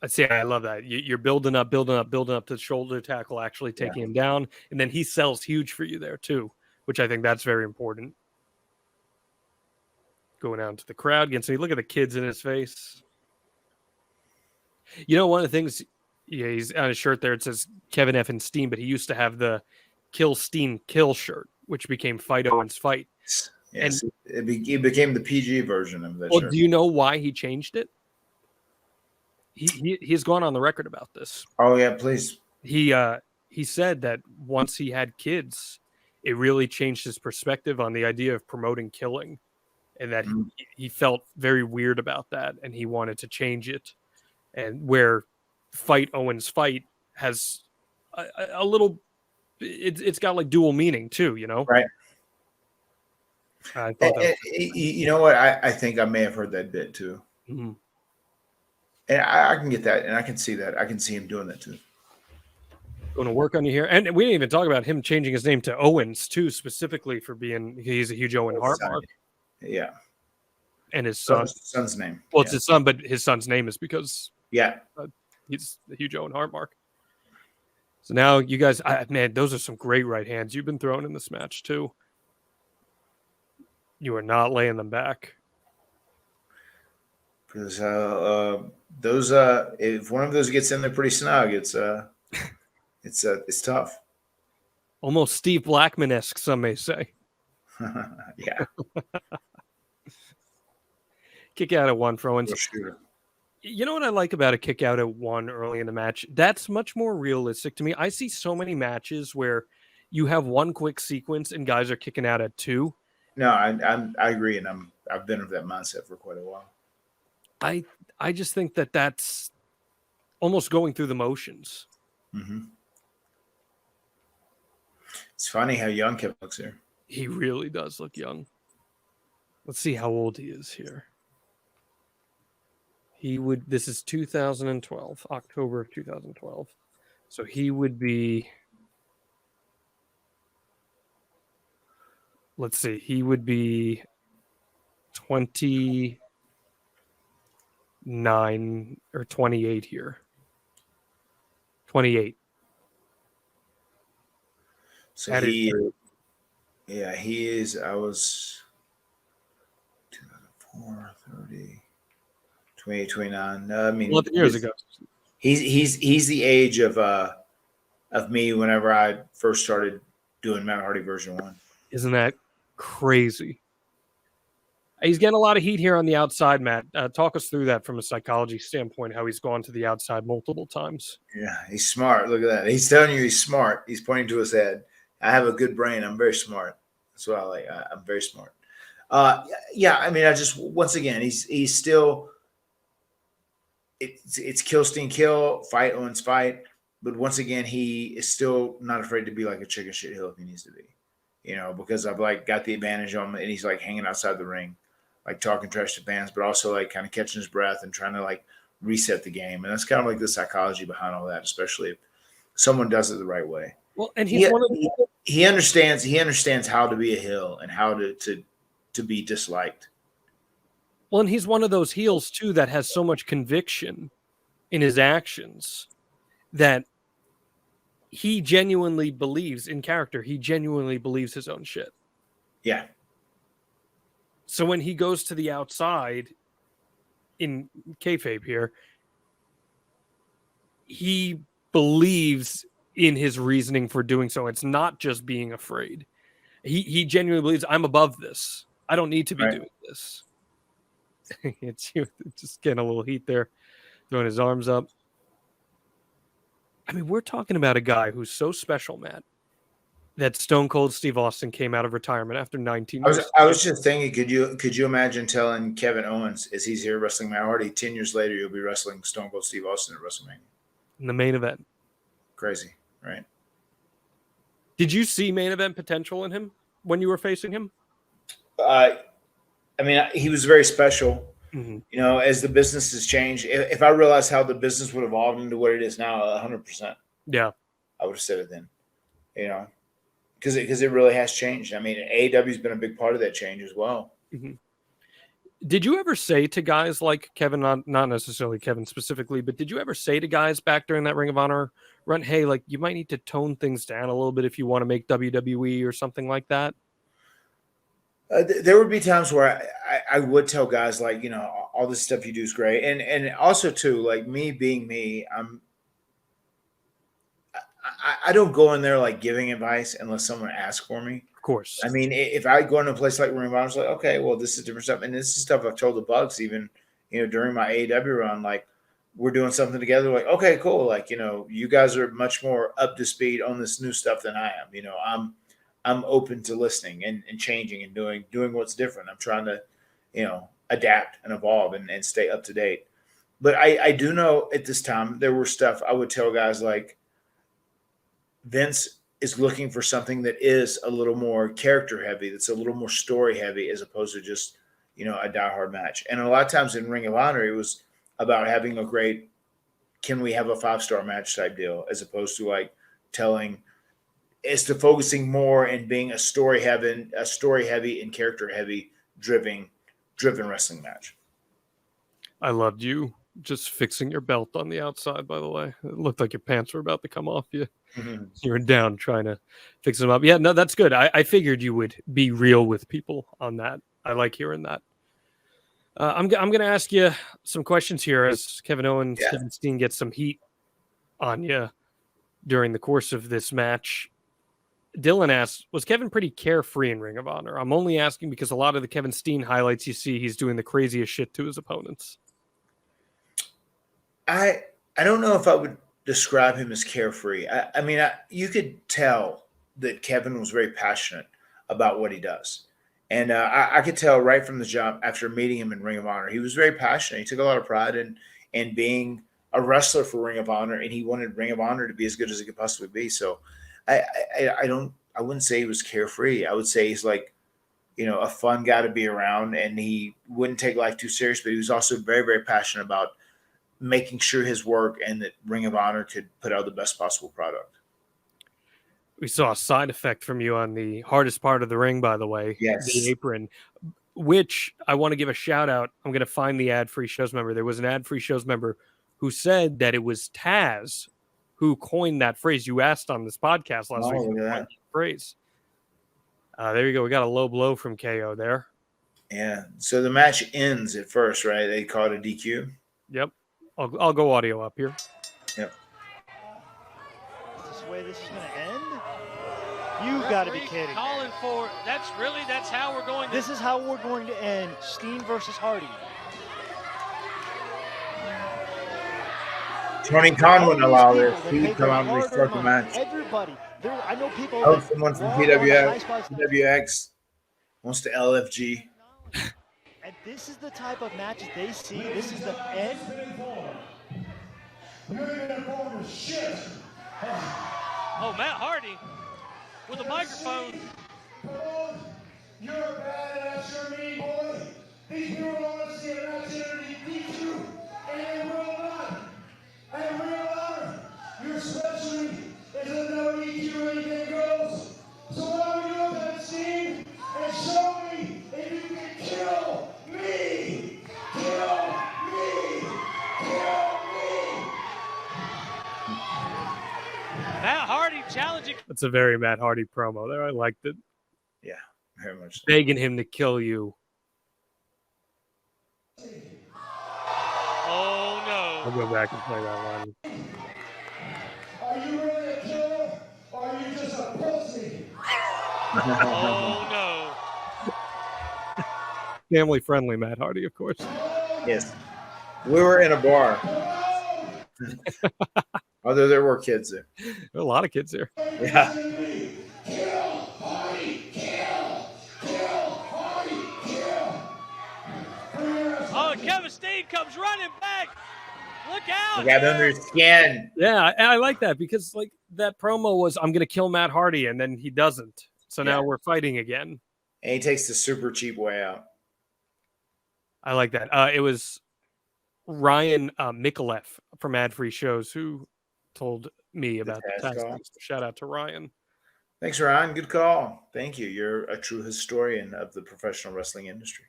I love that. You're building up to the shoulder tackle, actually taking him down. And then he sells huge for you there too, which I think that's very important. Going out into the crowd again. So you look at the kids in his face. You know, one of the things, he's on his shirt there, it says Kevin F. and Steen, but he used to have the Kill Steen Kill shirt, which became Fite Owens Fight. Yes, and it became the PG version of that shirt. Do you know why he changed it? he's gone on the record about this. Oh yeah, please. He said that once he had kids, it really changed his perspective on the idea of promoting killing, and that he felt very weird about that, and he wanted to change it. And where Fite Owens Fite has a little, it's got like dual meaning too, you know? Right. I thought that you know what? I think I may have heard that bit too. mm-hmm. And I can get that, and I can see that. I can see him doing that too. Going to work on you here. And we didn't even talk about him changing his name to Owens too, specifically for he's a huge Owen Hart mark. Yeah. And his son. His son's name. Well, it's his son, but his son's name is because he's the huge Owen Hart mark. So now you guys, man, those are some great right hands you've been throwing in this match too. You are not laying them back. Because those if one of those gets in there pretty snug, it's tough. Almost Steve Blackman-esque, some may say. Yeah. Kick out at one for Owens. Sure. You know what I like about a kick out at one early in the match? That's much more realistic to me. I see so many matches where you have one quick sequence and guys are kicking out at two. No, I agree, and I've been of that mindset for quite a while. I just think that's almost going through the motions. Mm-hmm. It's funny how young Kevin looks here. He really does look young. Let's see how old he is here. This is 2012, October of 2012. So he would be, let's see, he would be 29 or 28 here. 28. So he is. I was 2004, 30, 28, 29. I mean, 11 years ago. He's the age of me whenever I first started doing Matt Hardy version 1. Isn't that crazy? He's getting a lot of heat here on the outside, Matt. Talk us through that from a psychology standpoint, how he's gone to the outside multiple times. Yeah, he's smart. Look at that. He's telling you he's smart. He's pointing to his head. I have a good brain. I'm very smart. That's what I like. I'm very smart. Yeah, I mean, once again, he's still it's kill, Steen, kill, Fite, Owens, Fite. But once again, he is still not afraid to be like a chicken shit hill if he needs to be. You know, because I've got the advantage on him, and he's like hanging outside the ring, like talking trash to fans, but also like kind of catching his breath and trying to like reset the game. And that's kind of like the psychology behind all that, especially if someone does it the right way. Well, and he understands how to be a heel and how to be disliked. Well, and he's one of those heels too that has so much conviction in his actions that he genuinely believes in character. He genuinely believes his own shit. Yeah. So when he goes to the outside in kayfabe here, he believes in his reasoning for doing so. It's not just being afraid. He genuinely believes, I'm above this. I don't need to be doing this. It's just getting a little heat there, throwing his arms up. I mean, we're talking about a guy who's so special, Matt, that Stone Cold Steve Austin came out of retirement after 19 years. I was just thinking, could you imagine telling Kevin Owens, as he's here wrestling Matt Hardy, 10 years later, you'll be wrestling Stone Cold Steve Austin at WrestleMania? In the main event. Crazy, right? Did you see main event potential in him when you were facing him? I mean, he was very special. Mm-hmm. You know, as the business has changed, if I realized how the business would evolve into what it is now, 100%. Yeah. I would have said it then, you know, because it really has changed. I mean, AEW has been a big part of that change as well. Mm-hmm. Did you ever say to guys like Kevin, not necessarily Kevin specifically, but did you ever say to guys back during that Ring of Honor run, hey, like you might need to tone things down a little bit if you want to make WWE or something like that? There would be times where I would tell guys like, you know, all this stuff you do is great. And also too, like me being me, I don't go in there like giving advice unless someone asks for me. Of course. I mean, if I go into a place like Ring of Honor, it's like, okay, well, this is different stuff. And this is stuff I've told the Bucks even, you know, during my AEW run, like we're doing something together. Like, okay, cool. Like, you guys are much more up to speed on this new stuff than I am. I'm open to listening and changing and doing what's different. I'm trying to, adapt and evolve and stay up to date. But I do know at this time there were stuff I would tell guys like Vince is looking for something that is a little more character heavy, that's a little more story heavy, as opposed to just, a diehard match. And a lot of times in Ring of Honor, it was about having a great, can we have a 5-star match type deal, as opposed to like focusing more and being a story heavy and character heavy driven wrestling match. I loved you just fixing your belt on the outside, by the way. It looked like your pants were about to come off you. Mm-hmm. You were down trying to fix them up. Yeah, no, that's good. I figured you would be real with people on that. I like hearing that. I'm going to ask you some questions here as Kevin Owens, Kevin Steen gets some heat on you during the course of this match. Dylan asks, was Kevin pretty carefree in Ring of Honor? I'm only asking because a lot of the Kevin Steen highlights you see, he's doing the craziest shit to his opponents. I don't know if I would describe him as carefree. I mean, you could tell that Kevin was very passionate about what he does. And I could tell right from the jump after meeting him in Ring of Honor, he was very passionate. He took a lot of pride in being a wrestler for Ring of Honor, and he wanted Ring of Honor to be as good as it could possibly be. So I wouldn't say he was carefree. I would say he's like, a fun guy to be around, and he wouldn't take life too serious, but he was also very, very passionate about making sure his work and that Ring of Honor could put out the best possible product. We saw a side effect from you on the hardest part of the ring, by the way. Yes. The apron, which I want to give a shout out. I'm going to find the ad-free shows member. There was an ad-free shows member who said that it was Taz who coined that phrase. You asked on this podcast last week. That phrase. There you go. We got a low blow from KO there. Yeah. So the match ends at first, right? They call it a DQ. Yep. I'll go audio up here. Yep. Is this the way this is going to end? You got to be kidding. Calling for that's how we're going. This is how we're going to end Steen versus Hardy. Tony Khan wouldn't allow this. He would come out and restart the match. Everybody. I know people. Oh, someone from PWX wants to LFG. And this is the type of matches they see. This is the end. Oh, Matt Hardy with a microphone. You're a badass, you're me, boy. These people don't want to see a match here to beat you, and they will not. And Ring of Honor, your specialty is a no DQ, anything goes. So why don't you look at the scene and show me if you can kill me? Kill me! Kill me! Matt Hardy challenging. That's a very Matt Hardy promo there. I liked it. Yeah, very much so. Begging him to kill you. Oh, no. I'll go back and play that one. Are you really a killer, or are you just a pussy? Oh, no. Family friendly Matt Hardy, of course. Yes. We were in a bar. Although there were kids there. There are a lot of kids here. Yeah. Kill Hardy, kill! Kill Hardy, kill! Oh, Kevin Steen comes running back. Look out. Got under his skin. Yeah, I like that because like that promo was, I'm going to kill Matt Hardy, and then he doesn't. So now we're fighting again. And he takes the super cheap way out. I like that. It was Ryan Mikolev from Ad Free Shows who told me about the test. Shout out to Ryan. Thanks, Ryan. Good call. Thank you. You're a true historian of the professional wrestling industry.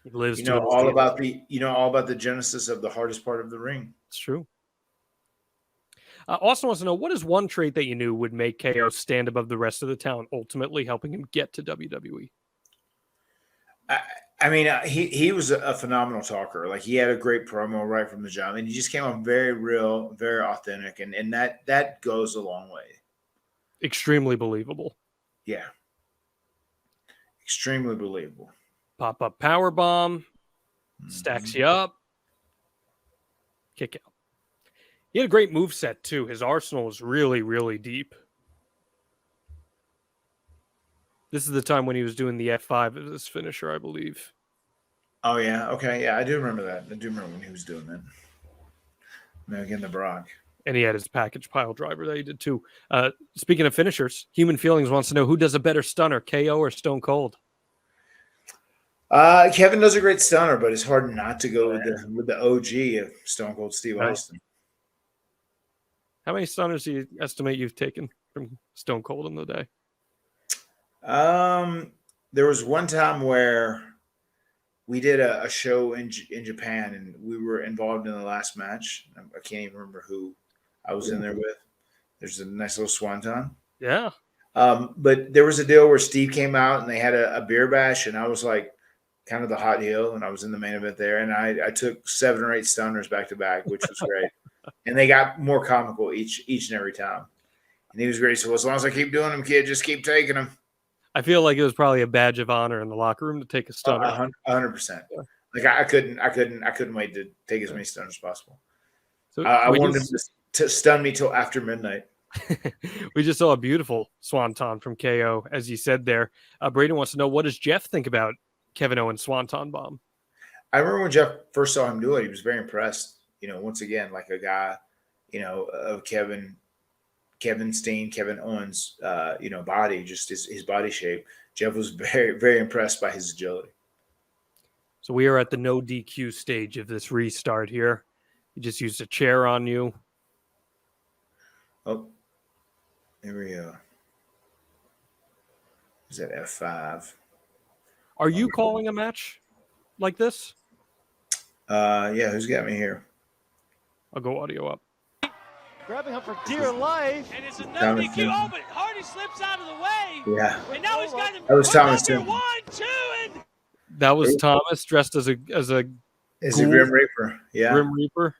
He lives. You know all about the genesis of the hardest part of the ring. It's true. Austin wants to know, what is one trait that you knew would make KO stand above the rest of the town, ultimately helping him get to WWE? I mean, he was a phenomenal talker. Like, he had a great promo right from the jump, and he just came on very real, very authentic, and that goes a long way. Extremely believable. Yeah. Extremely believable. Pop-up power bomb. Stacks you up. kick out. He had a great moveset, too. His arsenal was really, really deep. This is the time when he was doing the F5 as his finisher, I believe. Oh, yeah. Okay. Yeah, I do remember that. I do remember when he was doing that. Now again, the Brock. And he had his package pile driver that he did, too. Speaking of finishers, Human Feelings wants to know who does a better stunner, KO or Stone Cold? Kevin does a great stunner, but it's hard not to go with the OG of Stone Cold Steve Austin. How many stunners do you estimate you've taken from Stone Cold in the day? There was one time where we did a show in Japan, and we were involved in the last match. I can't even remember who I was in there with. There's a nice little swanton. Yeah. But there was a deal where Steve came out and they had a beer bash, and I was like kind of the hot heel, and I was in the main event there, and I took 7 or 8 stunners back to back, which was great. And they got more comical each and every time. And he was great. So as long as I keep doing them, kid, just keep taking them. I feel like it was probably a badge of honor in the locker room to take a stunner. 100%. Like I couldn't wait to take as many stunners as possible. So I wanted him to stun me till after midnight. We just saw a beautiful swanton from KO, as you said there. Braden wants to know, what does Jeff think about Kevin Owens' swanton bomb? I remember when Jeff first saw him do it, he was very impressed. Once again, like a guy, of Kevin Steen, Kevin Owens, body, just his body shape. Jeff was very, very impressed by his agility. So we are at the no DQ stage of this restart here. He just used a chair on you. Oh, here we go. Is that F5? Are you calling a match like this? Yeah, who's got me here? I'll go audio up. Grabbing him for dear life. And it's a no DQ. Oh, but Hardy slips out of the way. Yeah. And now he's got him. That was Thomas too. 1, 2, and That was Thomas dressed as a It's a Grim Reaper. Yeah. Grim Reaper.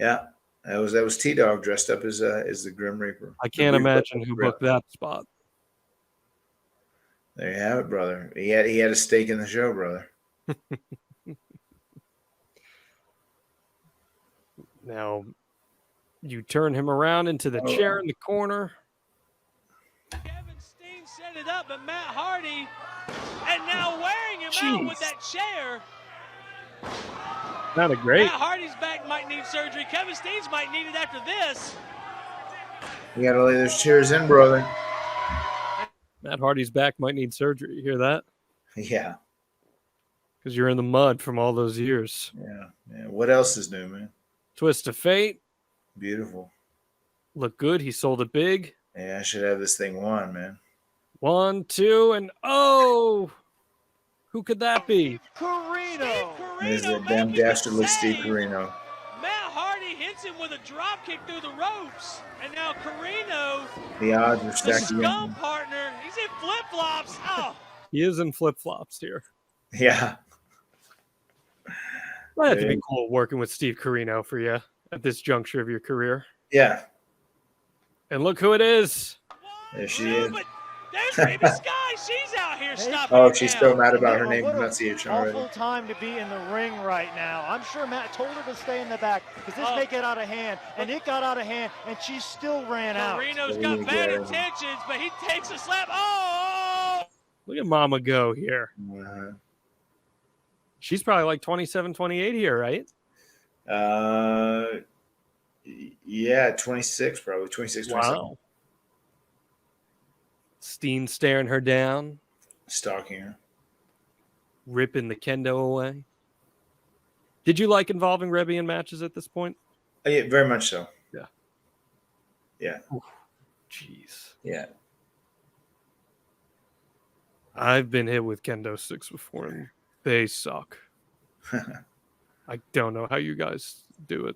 Yeah. That was T-Dog dressed up as the Grim Reaper. I can't imagine who booked that spot. There you have it, brother. He had a stake in the show, brother. Now, you turn him around into the chair in the corner. Kevin Steen set it up, but Matt Hardy, and now wearing him out with that chair. Not a great. Matt Hardy's back might need surgery. Kevin Steen's might need it after this. You gotta lay those chairs in, brother. Matt Hardy's back might need surgery. You hear that? Yeah. Because you're in the mud from all those years. Yeah. What else is new, man? Twist of fate. Beautiful. Look good. He sold it big. Yeah, I should have this thing won, man. 1, 2, and oh! Who could that be? Carino. There's that damn dastardly Steve Carino. Matt Hardy hits him with a drop kick through the ropes. And now Carino, The odds are the stacked scum again. partner, he's in flip-flops. Oh, He is in flip-flops here. Yeah. Might have to be cool working with Steve Carino for you at this juncture of your career. Yeah. And look who it is. There she is. but there's Baby Sky. She's out here stopping Oh, it she's down. so mad about her Oh, name what an pronunciation already. awful time to be in the ring right now. I'm sure Matt told her to stay in the back because this may get out of hand. And it got out of hand, and she still ran out. Carino's got bad intentions, but he takes a slap. Oh! Look at Mama go here. She's probably like 27, 28 here, right? Yeah, 26 probably. 26, 27. Wow. Steen staring her down, Stalking her. ripping the kendo away. Did you like involving Rebby in matches at this point? Oh, yeah, very much so. Yeah. Yeah. Jeez. Yeah. I've been hit with kendo sticks before, and they suck. I don't know how you guys do it.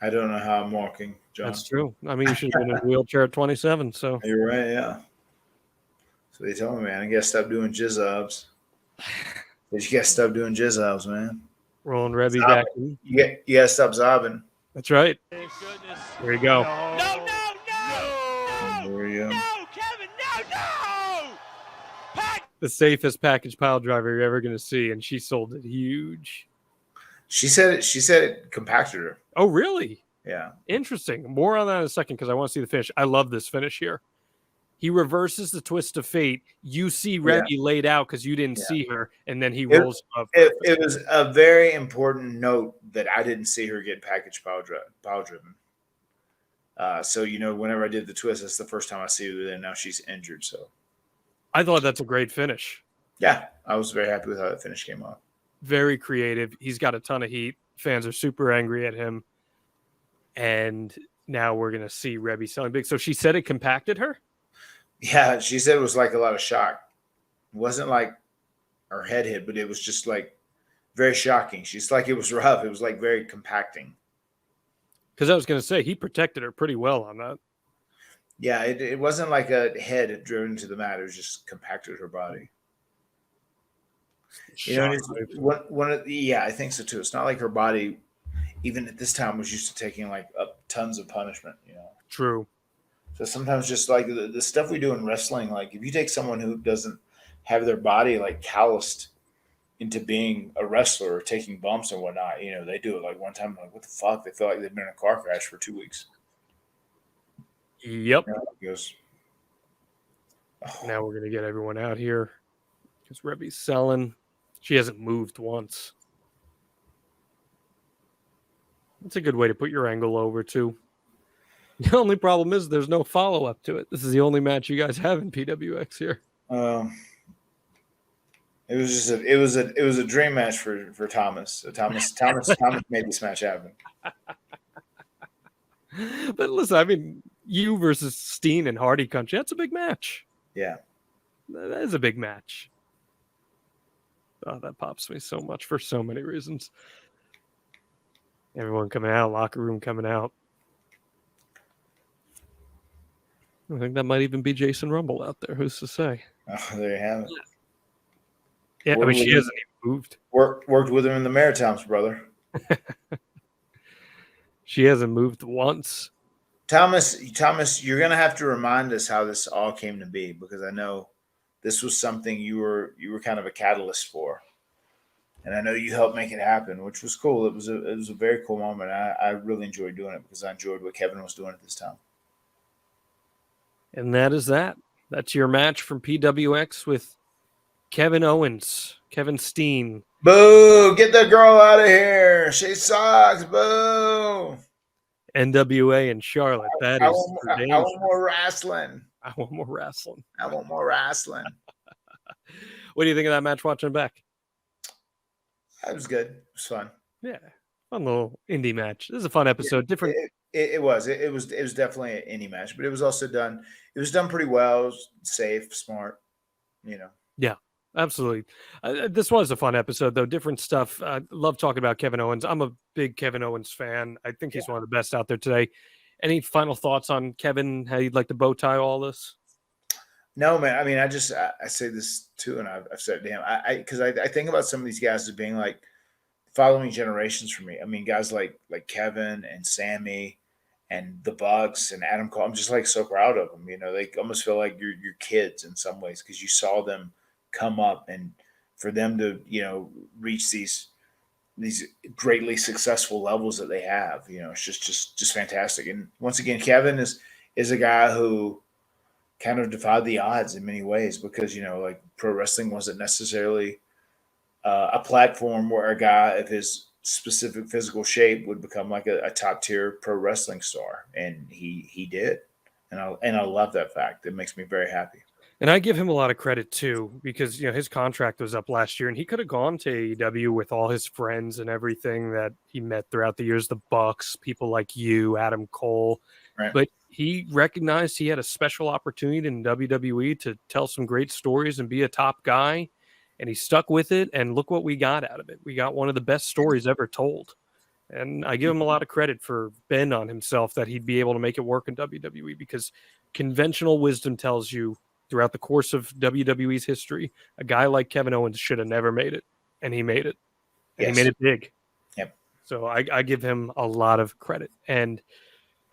I don't know how I'm walking, John. That's true. I mean, you should have been in a wheelchair at 27, so. You're right, yeah. So they told me, man, you got to stop doing jizz-obs. You got to stop doing jizz-obs, man. Rolling Rebby back in. You got to stop zobbing. That's right. Thank goodness. There you go. No! There you go. No, Kevin, no! Pack! The safest package pile driver you're ever going to see, and she sold it huge. She said it compacted her. Oh, really? Yeah. Interesting. More on that in a second because I want to see the finish. I love this finish here. He reverses the twist of fate. You see Rebby laid out because you didn't see her, and then he rolls up. It was a very important note that I didn't see her get package pile driven. So, whenever I did the twist, that's the first time I see her, and now she's injured. So I thought that's a great finish. Yeah, I was very happy with how that finish came out. Very creative. He's got a ton of heat. Fans are super angry at him. And now we're going to see Rebby selling big. So she said it compacted her? Yeah, she said it was like a lot of shock. It wasn't like her head hit, but it was just like very shocking. She's like, it was rough. It was like very compacting. Because I was going to say, he protected her pretty well on that. Yeah, it wasn't like a head driven to the mat. It was just compacted her body. I think so too. It's not like her body, even at this time, was used to taking like tons of punishment. True. So sometimes just like the stuff we do in wrestling, like if you take someone who doesn't have their body like calloused into being a wrestler or taking bumps and whatnot, they do it like one time, like what the fuck? They feel like they've been in a car crash for 2 weeks. Yep. Goes. Now we're going to get everyone out here because Rebby's selling. She hasn't moved once. That's a good way to put your angle over, too. The only problem is there's no follow-up to it. This is the only match you guys have in PWX here. It was a dream match for Thomas. So Thomas made this match happen. But listen, I mean, you versus Steen and Hardy Country, that's a big match. Yeah. That is a big match. Oh, that pops me so much for so many reasons. Everyone coming out, locker room coming out. I think that might even be Jason Rumble out there. Who's to say? Oh, there you have it. Yeah, I mean, she hasn't even moved. Worked with him in the Maritimes, brother. She hasn't moved once. Thomas, you're gonna have to remind us how this all came to be, because I know this was something you were kind of a catalyst for, and I know you helped make it happen, which was cool. It was a very cool moment. I really enjoyed doing it because I enjoyed what Kevin was doing at this time. And that is that. That's your match from PWX with Kevin Owens, Kevin Steen. Boo! Get that girl out of here. She sucks. Boo! NWA and Charlotte. That I is. want more wrestling. I want more wrestling. I want more wrestling. What do you think of that match watching back? That was good. It was fun. Yeah. Fun little indie match. This is a fun episode. Different. It was definitely an indie match, but it was also done. It was done pretty well. It was safe, smart. Yeah, absolutely. This was a fun episode, though. Different stuff. I love talking about Kevin Owens. I'm a big Kevin Owens fan. I think he's one of the best out there today. Any final thoughts on Kevin? How you'd like to bow tie all this? No, man. I mean, I say this too, and I've said it to him. Because I think about some of these guys as being like following generations for me. I mean, guys like Kevin and Sammy and the Bucks and Adam Cole. I'm just like so proud of them. They almost feel like your kids in some ways, because you saw them come up, and for them to reach these greatly successful levels that they have, it's just fantastic. And once again, Kevin is a guy who kind of defied the odds in many ways, because like pro wrestling wasn't necessarily a platform where a guy of his specific physical shape would become like a top tier pro wrestling star, and he did, and I love that fact. It makes me very happy. And I give him a lot of credit too, because his contract was up last year, and he could have gone to AEW with all his friends and everything that he met throughout the years, the Bucks, people like you, Adam Cole, right. But he recognized he had a special opportunity in WWE to tell some great stories and be a top guy. And he stuck with it, and look what we got out of it. We got one of the best stories ever told. And I give him a lot of credit for betting on himself that he'd be able to make it work in WWE, because conventional wisdom tells you throughout the course of WWE's history, a guy like Kevin Owens should have never made it, and he made it. And he made it big. Yep. So I give him a lot of credit. And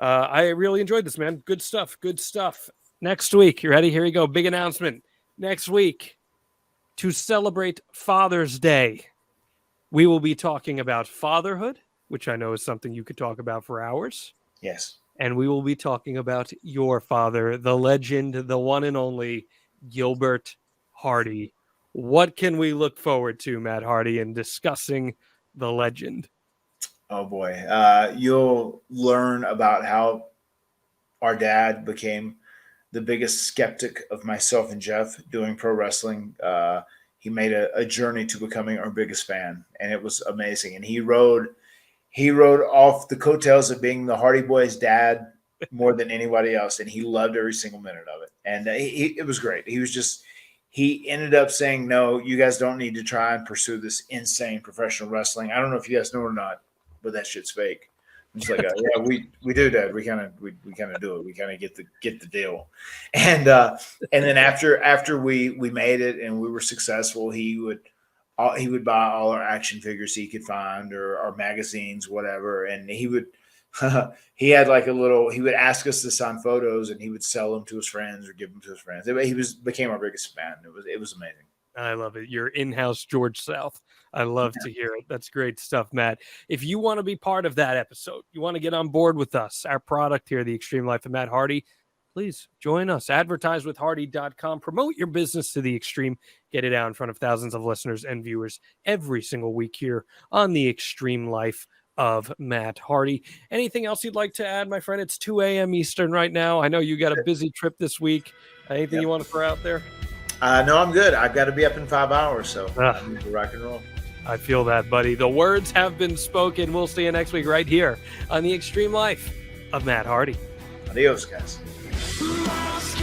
I really enjoyed this, man. Good stuff. Good stuff. Next week, you ready? Here you go. Big announcement. Next week, to celebrate Father's Day, We will be talking about fatherhood, which I know is something you could talk about for hours. Yes. And we will be talking about your father, the legend, the one and only Gilbert Hardy. What can we look forward to, Matt Hardy, in discussing the legend? Oh boy. You'll learn about how our dad became the biggest skeptic of myself and Jeff doing pro wrestling. He made a journey to becoming our biggest fan, and it was amazing. And he rode off the coattails of being the Hardy Boys' dad more than anybody else, and he loved every single minute of it. And it was great. He ended up saying, "No, you guys don't need to try and pursue this insane professional wrestling. I don't know if you guys know or not, but that shit's fake." I'm just like, yeah, we do, Dad. We kind of do it. We kind of get the deal. And then after we made it and we were successful, he would buy all our action figures he could find or our magazines, whatever. And he would he had like he would ask us to sign photos and he would sell them to his friends or give them to his friends. He became our biggest fan. It was amazing. I love it. Your in-house George South. I love to hear it. That's great stuff, Matt. If you want to be part of that episode, you want to get on board with us, our product here, The Extreme Life of Matt Hardy, please join us. Advertise with Hardy.com. Promote your business to the extreme. Get it out in front of thousands of listeners and viewers every single week here on The Extreme Life of Matt Hardy. Anything else you'd like to add, my friend? It's 2 a.m. Eastern right now. I know you got a busy trip this week. Anything you want to throw out there? No, I'm good. I've got to be up in 5 hours, so I need to rock and roll. I feel that, buddy. The words have been spoken. We'll see you next week right here on The Extreme Life of Matt Hardy. Adios, guys. Lost